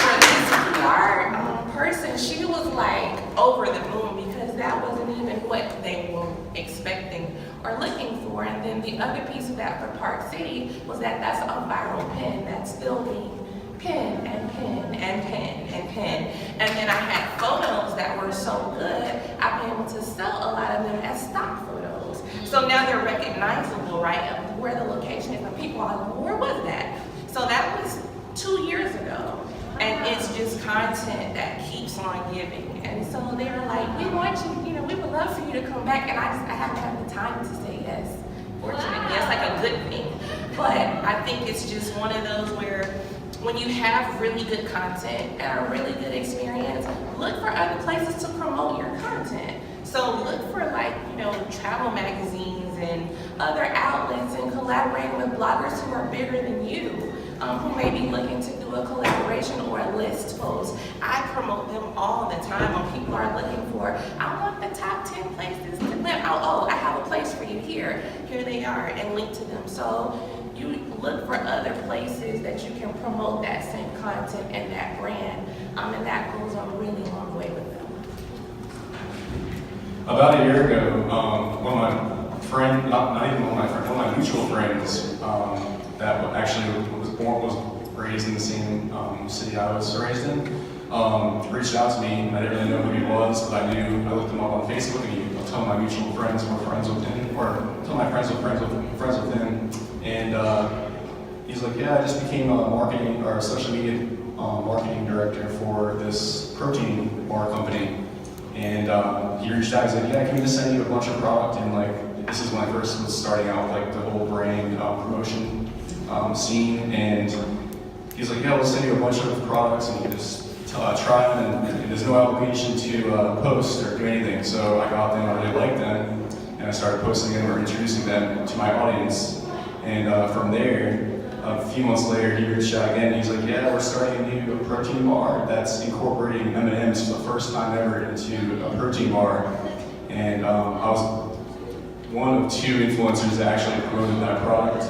for this PR person, she was like over the moon, because that wasn't even what they were expecting or looking for. And then the other piece of that for Park City was that that's a viral pin that's still being pin and pin and pin and pin. And then I had photos that were so good, I've been able to sell a lot of them as stock photos. So now they're recognizable, right, of where the location is. And people are like, where was that? So that was 2 years ago. And it's just content that keeps on giving. And so they were like, we want you, we would love for you to come back. And I haven't had the time to say yes, fortunately. That's like a good thing. But I think it's just one of those where when you have really good content and a really good experience, look for other places to promote your content. So look for travel magazines and other outlets, and collaborating with bloggers who are bigger than you, who may be looking to do a collaboration or a list post. I promote them all the time when people are looking for, I want the top 10 places to live. Oh, I have a place for you here. Here they are, and link to them. So you look for other places that you can promote that same content and that brand, and that goes a really long way with them. About a year ago, one of my friends, not even one of my mutual friends, that actually was raised in the same city I was raised in, reached out to me. I didn't really know who he was, but I looked him up on Facebook, and a ton of my mutual friends were friends with him, or a ton of my friends were friends with him. And he's like, yeah, I just became a marketing or a social media marketing director for this protein bar company. And he reached out, he's like, yeah, can we just send you a bunch of product? And like, this is when I first was starting out with like the whole brand promotion scene. And he's like, yeah, we'll send you a bunch of products, and you can just try them, and there's no obligation to post or do anything. So I got them, I really liked them, and I started posting them or introducing them to my audience. And from there, a few months later, he reached out again. He's like, yeah, we're starting a new protein bar that's incorporating M&Ms for the first time ever into a protein bar. And I was one of 2 influencers that actually promoted that product.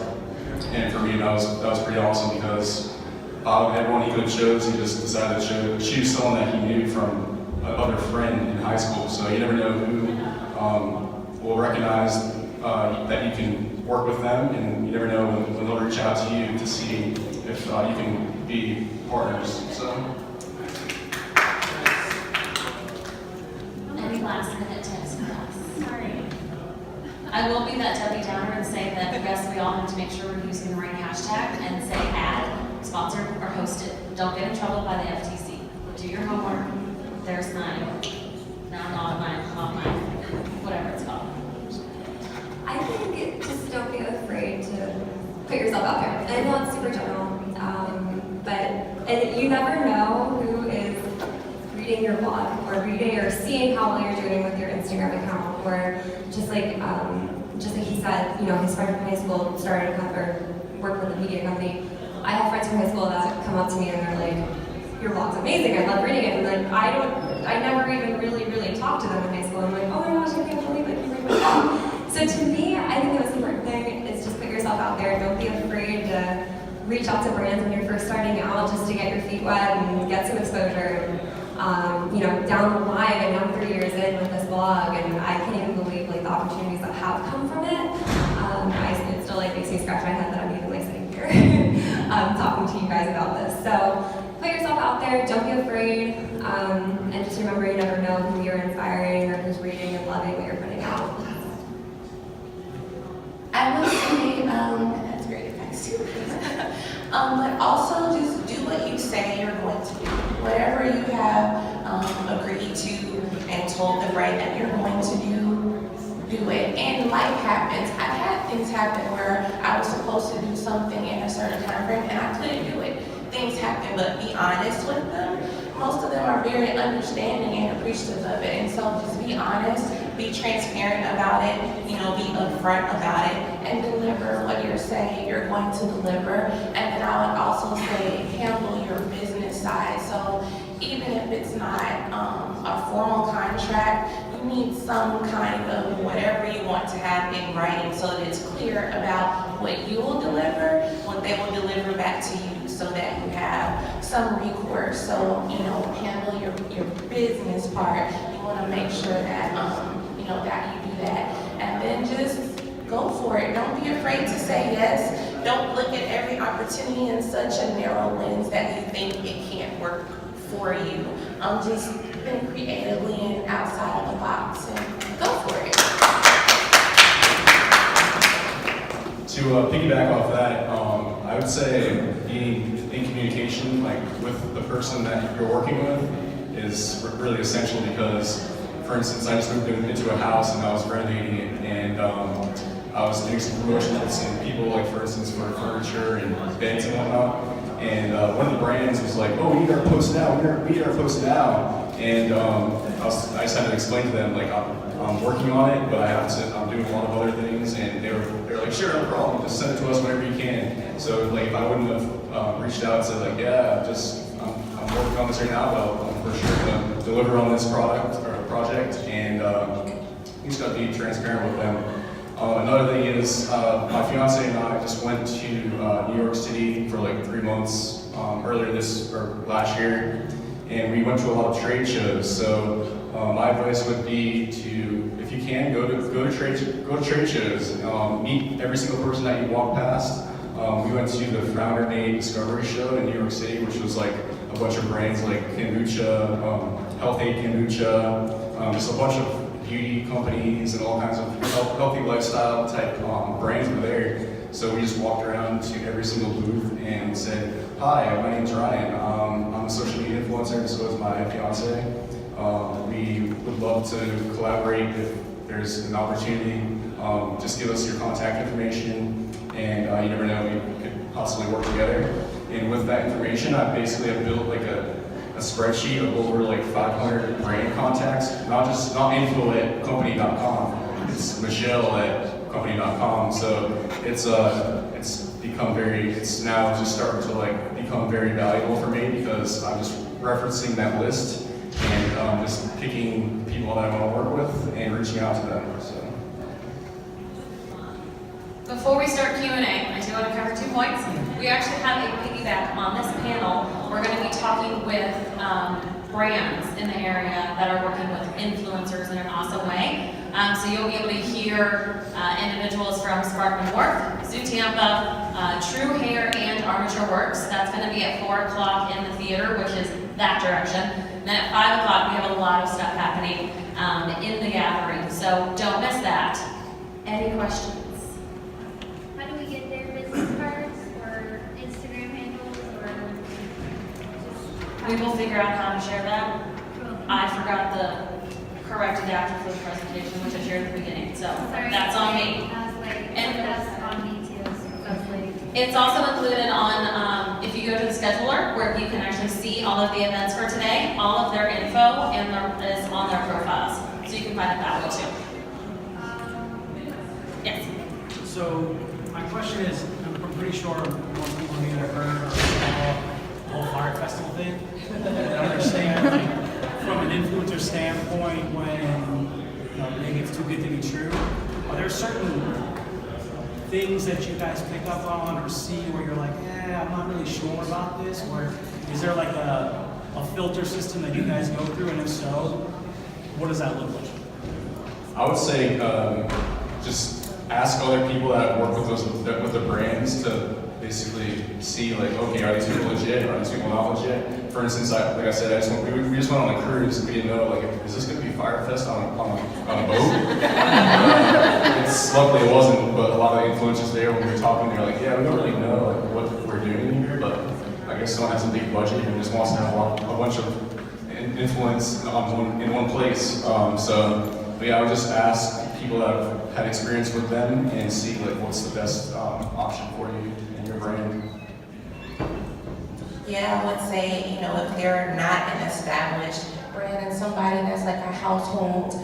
And for me, that was pretty awesome, because out of everyone he could have chose, he just decided to choose someone that he knew from another friend in high school. So you never know who will recognize that you can work with them, and you never know when they'll reach out to you to see if you can be partners. So. Any last minute tips for us? Sorry. I will be that Debbie Downer and say that yes, we all have to make sure we're using the right hashtag and say ad, sponsored, or hosted. Don't get in trouble by the FTC. Do your homework. There's mine. No, not mine. Whatever it's called. I think just don't be afraid to put yourself out there. I know it's super general, but you never know who is reading your blog or reading or seeing how well you're doing with your Instagram account, or just like he said, his friend from high school started or worked with a media company. I have friends from high school that come up to me and they're like, "Your blog's amazing. I love reading it." And like I never even really talked to them in high school. I'm like, "Oh my gosh, I can't believe it. You read my blog." So to me, I think the most important thing is just put yourself out there. Don't be afraid to reach out to brands when you're first starting out, just to get your feet wet and get some exposure. Down the line, and I'm 3 years in with this blog, and I can't even believe like the opportunities that have come from it. It still like makes me scratch my head that I'm even like sitting here talking to you guys about this. So put yourself out there. Don't be afraid, and just remember you never know who you're inspiring or who's reading and loving what you're putting out. I would say, that's great advice too. But also just do what you say you're going to do. Whatever you have agreed to and told the brand that you're going to do it. And life happens. I've had things happen where I was supposed to do something in a certain time frame and I couldn't do it. Things happen, but be honest with them. Most of them are very understanding and appreciative of it. And so just be honest, be transparent about it, be upfront about it, and deliver what you're saying you're going to deliver. And then I would also say handle your business side. So even if it's not a formal contract, you need some kind of whatever you want to have in writing so that it's clear about what you will deliver, what they will deliver back to you, so that you have some recourse. So, handle your business part. You want to make sure that, that you do that. And then just go for it. Don't be afraid to say yes. Don't look at every opportunity in such a narrow lens that you think it can't work for you. Just think creatively and outside of the box and go for it. To piggyback off that, I would say being in communication, like with the person that you're working with, is really essential because, for instance, I just moved into a house and I was renovating it, and I was doing some promotions with some people, like for instance, for furniture and beds and whatnot. And one of the brands was like, "Oh, we need our post now. We need our post now." And I just had to explain to them, like, I'm working on it, but I'm doing a lot of other things. And they were like, "Sure, no problem. Just send it to us whenever you can." So like, if I wouldn't have reached out and said like, "Yeah, I'm working on this right now, but I'm for sure gonna deliver on this product or project," and you just gotta be transparent with them. Another thing is, my fiance and I just went to New York City for like 3 months last year, and we went to a lot of trade shows. So my advice would be to, if you can, go to trade shows. Meet every single person that you walk past. We went to the Founder Day Discovery Show in New York City, which was like a bunch of brands like kombucha, Health Aid Kombucha, just a bunch of beauty companies and all kinds of healthy lifestyle type brands were there. So we just walked around to every single booth and said, "Hi, my name's Ryan. I'm a social media influencer, and so is my fiance. We would love to collaborate if there's an opportunity. Just give us your contact information, and you never know, we could possibly work together." And with that information, I basically have built like a spreadsheet of over like 500 brand contacts, not info at company.com, it's Michelle at company.com. So it's now just starting to like become very valuable for me because I'm just referencing that list and just picking people that I want to work with and reaching out to them. So. Before we start Q&A, I do want to cover 2 points. We actually have a feedback on this panel, we're going to be talking with brands in the area that are working with influencers in an awesome way. So you'll be able to hear individuals from Sparkman Wharf, Zoo Tampa, True Hair, and Armature Works. That's going to be at 4 o'clock in the theater, which is that direction. Then at 5 o'clock, we have a lot of stuff happening in the gathering, so don't miss that. Any questions? How do we get their business cards or Instagram handles or just? We will figure out how to share that. I forgot the correct adapter for the presentation, which I shared at the beginning, so Sorry. that's on me. I was like, And- that's on me too, so that's like. It's also included on, if you go to the scheduler, where you can actually see all of the events for today, all of their info is on their profiles, so you can find it that way too. Yes. So my question is, I'm pretty sure most people here have heard of the whole fire festival thing. And I understand, like, from an influencer standpoint, when maybe it's too good to be true, are there certain things that you guys pick up on or see where you're like, I'm not really sure about this? Or is there like a filter system that you guys go through? And if so, what does that look like? I would say just ask other people that work with the brands to basically see, like, okay, are these people legit? Are these people not legit? For instance, like I said, we just went on a cruise and we didn't know, like, is this going to be Fire Fest on a boat? Luckily it wasn't, but a lot of the influencers there, when we were talking, they're like, yeah, we don't really know, like, what we're doing here, but I guess someone has a big budget and just wants to have a bunch of influence in one place. But yeah, I would just ask people that have had experience with them and see, like, what's the best option for you and your brand. Yeah, I would say, if they're not an established brand and somebody that's like a household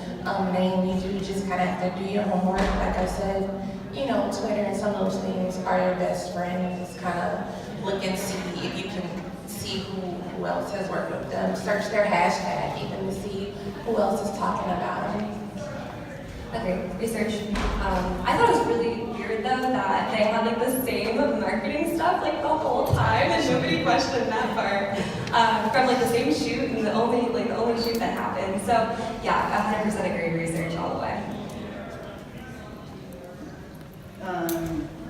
name, you just kind of have to do your homework. Like I said, Twitter and some of those things are your best friend. Just kind of look and see if you can see who else has worked with them. Search their hashtag even to see who else is talking about them. Okay, research. I thought it was really weird though that they had like the same marketing stuff like the whole time and nobody questioned that part from like the same shoot and the only shoot that happened. So yeah, 100% agree. Research all the way.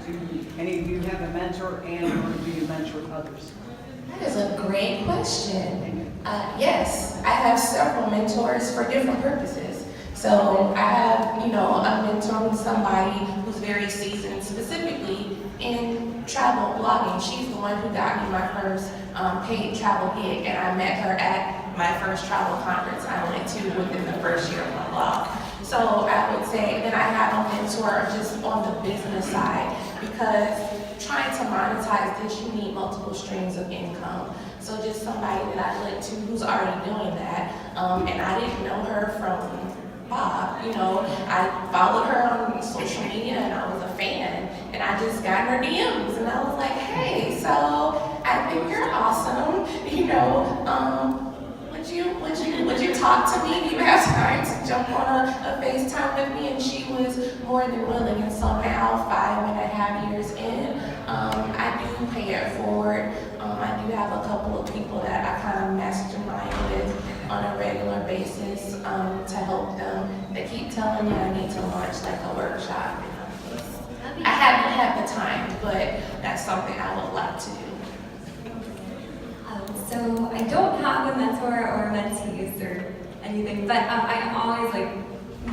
Do any of you have a mentor or do you mentor others? That is a great question. Yes, I have several mentors for different purposes. So I have, I'm mentoring somebody who's very seasoned specifically in travel blogging. She's the one who got me my first paid travel gig, and I met her at my first travel conference I went to within the first year of my blog. So I would say that I have a mentor just on the business side, because trying to monetize this, you need multiple streams of income. So just somebody that I look to who's already doing that, and I didn't know her from Bob. I followed her on social media and I was a fan, and I just got her DMs and I was like, hey, so I think you're awesome. Would you talk to me? Do you have time to jump on a FaceTime with me? And she was more than willing. And so now, 5.5 years in, I do pay it forward. I do have a couple of people that I kind of mastermind with on a regular basis to help them. They keep telling me I need to launch like a workshop. I haven't had the time, but that's something I would like to do. So I don't have a mentor or mentees or anything, but I'm always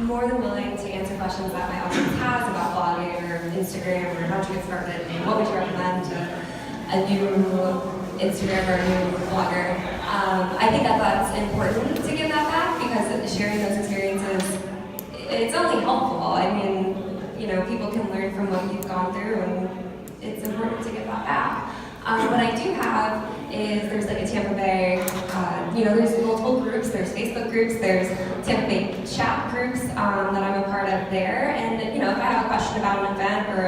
more than willing to answer questions that my audience has about blogging or Instagram or how to get started and what would you recommend to a new Instagram or a new blogger. I think that that's important to give that back, because sharing those experiences, it's only helpful. I mean, people can learn from what you've gone through, and it's important to give that back. What I do have is there's a Tampa Bay, there's multiple groups. There's Facebook groups, there's Tampa Bay chat groups that I'm a part of there. And if I have a question about an event or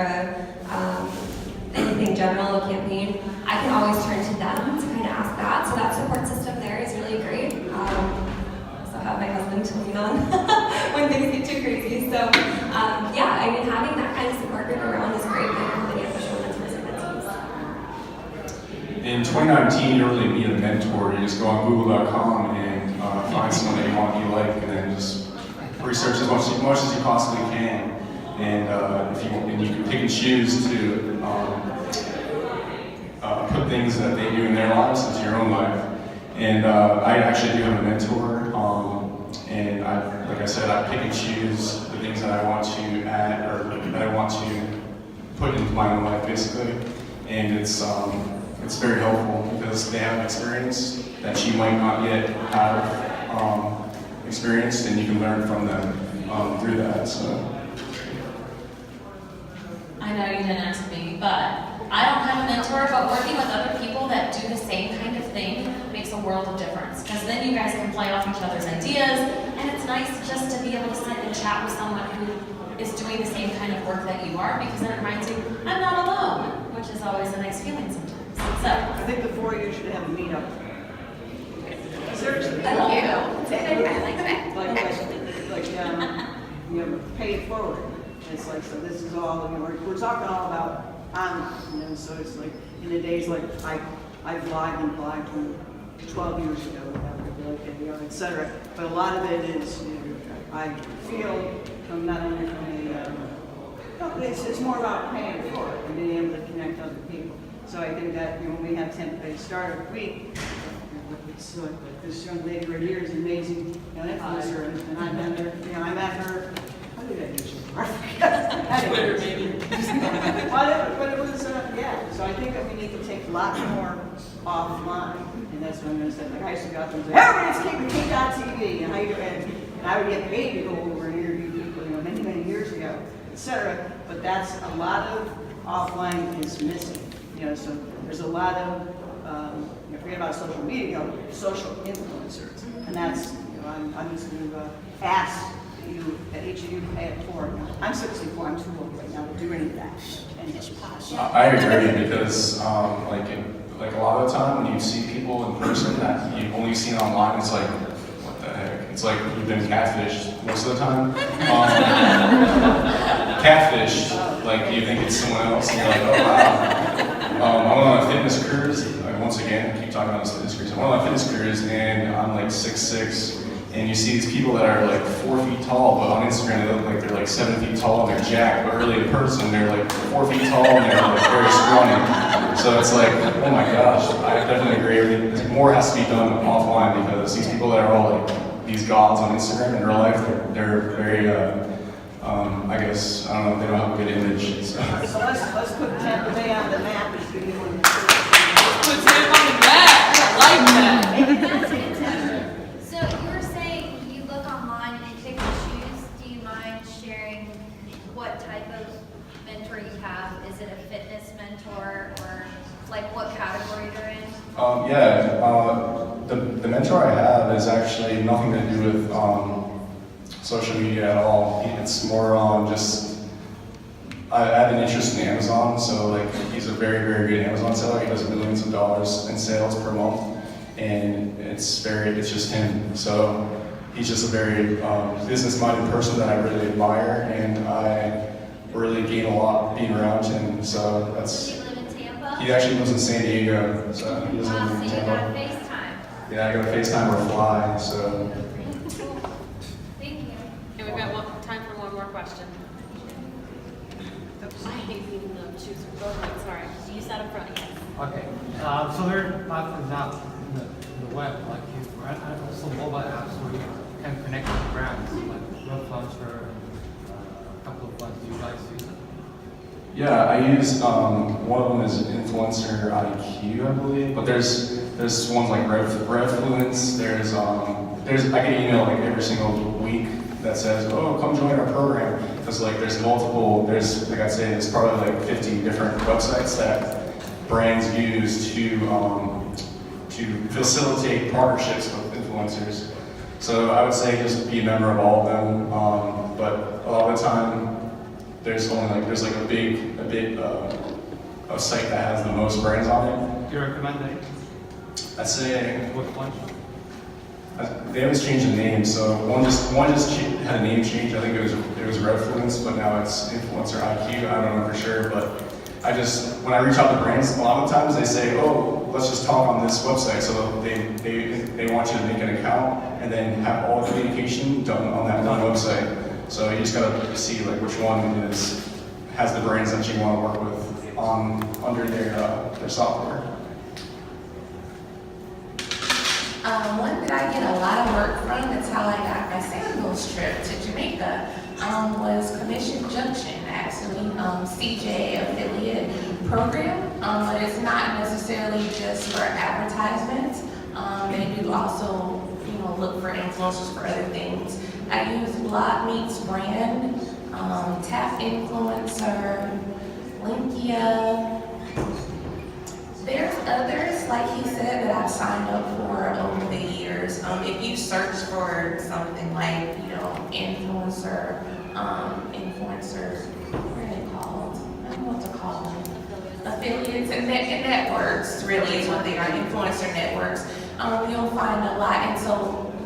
anything general, a campaign, I can always turn to them to kind of ask that. So that support system there is really great. Also have my husband to lean on when things get too crazy. So having that kind of support group around is great. 2019, you don't really need a mentor. You just go on Google.com and find someone that you like, and then just research as much as you possibly can. And you can pick and choose to put things that they do in their lives into your own life. And I actually do have a mentor, and like I said, I pick and choose the things that I want to add or that I want to put into my own life, basically. And it's very helpful because they have experience that you might not yet have experienced, and you can learn from them through that. So. I know you didn't ask me, but I don't have a mentor, but working with other people that do the same kind of thing makes a world of difference. Because then you guys can play off each other's ideas, and it's nice just to be able to sit and chat with someone who is doing the same kind of work that you are, because then it reminds you, I'm not alone, which is always a nice feeling sometimes. So, I think the four of you should have a meetup. Seriously. I love you. I like that. You know, pay it forward. It's like, so this is all, you know, we're talking all about online, so it's like, in the days like, I vlogged and blogged from 12 years ago, et cetera. But a lot of it is, you know, I feel from not only from the, it's more about paying it forward and being able to connect other people. So I think that, you know, when we have Tampa Bay Startup Week, it's like this young lady right here is an amazing, you know, influencer, and I met her, you know, I met her, how did I do? I forget. Twitter, maybe. But it was, yeah. So I think that we need to take a lot more offline, and that's what I'm going to say. Like I used to go out there and say, everybody's King.TV, and how you doing? And I would get paid to go over and interview people, you know, many, many years ago, etc. But that's a lot of offline is missing, you know. So there's a lot of you know, forget about social media, you know, social influencers, and that's, you know, I'm just going to ask that each of you pay it forward. I'm 64, I'm too old right now to do any of that. And just posh. I agree because like a lot of the time when you see people in person that you've only seen online, it's like, what the heck? It's like you've been catfished most of the time. Catfished, like you think it's someone else, and you're like, oh wow. I went on a fitness cruise. Once again, I keep talking about this fitness cruise. I went on a fitness cruise, and I'm like 6'6". And you see these people that are like 4 feet tall, but on Instagram they look like they're like 7 feet tall and they're jacked, but really in person they're like 4 feet tall and they're like very scrawny. So it's like, oh my gosh, I definitely agree with you. More has to be done offline because these people that are all like these gods on Instagram in real life, they're very, I guess, I don't know, they don't have a good image. So let's put Tampa Bay on the map and see if we can. put Tampa on the map. I like that. So you were saying you look online and you pick and choose. Do you mind sharing what type of mentor you have? Is it a fitness mentor or like what category you're in? The mentor I have is actually nothing to do with social media at all. It's more on just, I have an interest in Amazon, so like he's a very, very good Amazon seller. He does millions of dollars in sales per month. And it's just him. So he's just a very business-minded person that I really admire, and I really gain a lot being around him. So Does he live in Tampa? he actually lives in San Diego, so he doesn't live So in you got Tampa. FaceTime. Yeah, I got a FaceTime or fly, so. Thank you. And we've got time for one more question. I didn't even know choose. Go ahead, sorry. You sat up front again. Okay, so there are platforms out in the web, like you, right? And also mobile apps where you can connect with brands, like Influencer, a couple of ones. Do you guys use them? Yeah, I use, one of them is Influencer IQ, I believe, but there's ones like Revfluence, I get an email like every single week that says, oh, come join our program, because like there's multiple, like I say, there's probably like 50 different websites that brands use to facilitate partnerships with influencers. So I would say just be a member of all of them, but a lot of the time, there's like a big a site that has the most brands on it. Do you recommend it? I'd say Which one? they always change the name. So one just had a name change. I think it was Revfluence, but now it's Influencer IQ. I don't know for sure, but when I reach out to brands, a lot of times they say, oh, let's just talk on this website. So they want you to make an account and then have all the communication done on that one website. So you just gotta see like which one has the brands that you want to work with under their software. One that I get a lot of work from, that's how I got my sandals trip to Jamaica, was Commission Junction, actually, CJ affiliate program, but it's not necessarily just for advertisements. They do also, look for influencers for other things. I use Blog Meets Brand, Tap Influencer, Linkia. There's others, like he said, that I've signed up for over the years. If you search for something like, influencers, what are they called? I don't know what to call them. Affiliates and networks, really, is what they are, influencer networks. You'll find a lot, and so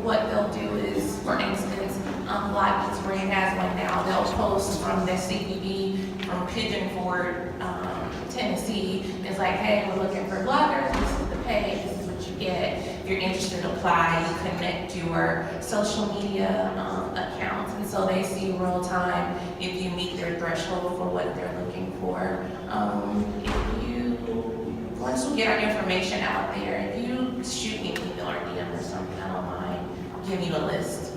what they'll do is, for instance, Blog Meets Brand has one now. They'll post from their CBD from Pigeon Forge, Tennessee. It's like, hey, we're looking for bloggers. This is the pay. This is what you get. If you're interested, apply. You connect your social media accounts, and so they see real time if you meet their threshold for what they're looking for. Once we get our information out there, if you shoot me an email or DM or something, I don't mind giving you a list.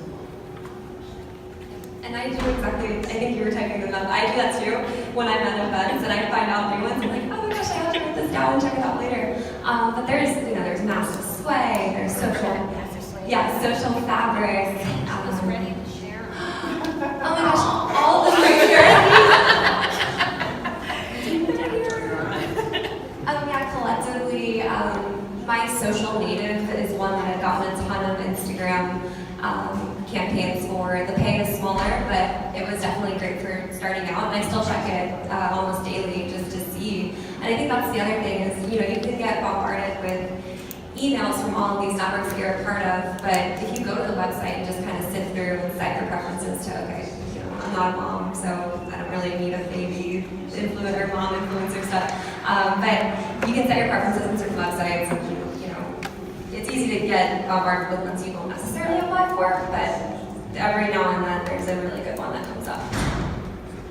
And I do exactly, I think you were typing them up. I do that too when I'm at events and I find out new ones. I'm like, oh my gosh, I have to write this down and check it out later. But there's Massive Sway, there's social fabric. I was ready to share. Oh my gosh, all the right here. Collectively, my social native is one that I've gotten a ton of Instagram campaigns for. The pay is smaller, but it was definitely great for starting out, and I still check it almost daily just to see. And I think that's the other thing is, you can get bombarded with emails from all of these networks that you're a part of, but if you go to the website and just kind of sift through and set your preferences to, okay, I'm not a mom, so I don't really need a baby influencer stuff. But you can set your preferences in certain websites, and it's easy to get bombarded with ones you won't necessarily apply for, but every now and then there's a really good one that comes up.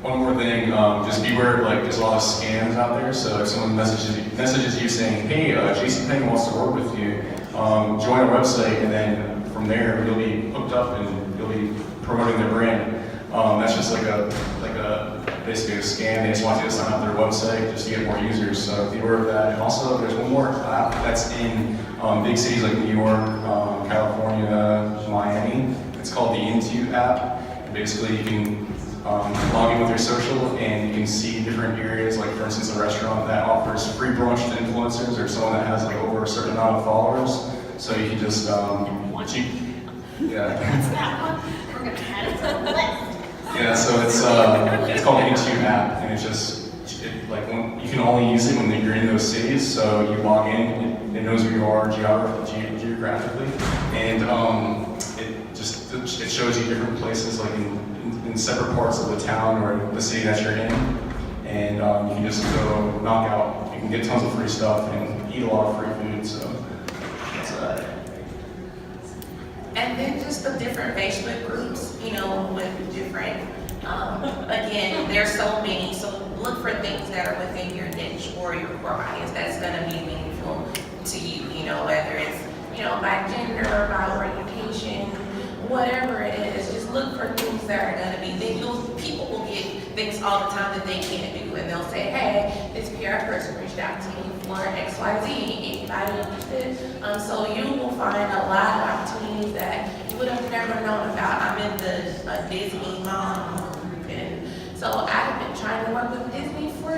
One more thing, just beware, there's a lot of scams out there. So if someone messages you saying, hey, JCPenney wants to work with you, join our website, and then from there you'll be hooked up and you'll be promoting their brand. That's just basically a scam. They just want you to sign up their website just to get more users. So be aware of that. And also, there's one more app that's in big cities like New York, California, Miami. It's called the Hintze app. And basically, you can log in with your social and you can see different areas, like for instance, a restaurant that offers free brunch to influencers or someone that has over a certain amount of followers. So you can just, We're gonna add it to the list. Yeah, so it's called the Hintze app, and it's just you can only use it when you're in those cities. So you log in, it knows where you are geographically, and it shows you different places, like in separate parts of the town or the city that you're in, and you can just go knock out. You can get tons of free stuff and eat a lot of free food. So that's that. And then just the different Facebook groups, with different, again, there's so many, so look for things that are within your niche or your core audience that's gonna be meaningful to you, whether it's, by gender, by orientation, whatever it is, just look for things that are gonna be, people will get things all the time that they can't do, and they'll say, hey, this PR person reached out to me for XYZ, anybody interested? So you will find a lot of opportunities that you would have never known about. I'm in the Disney mom group, and so I've been trying to work with Disney for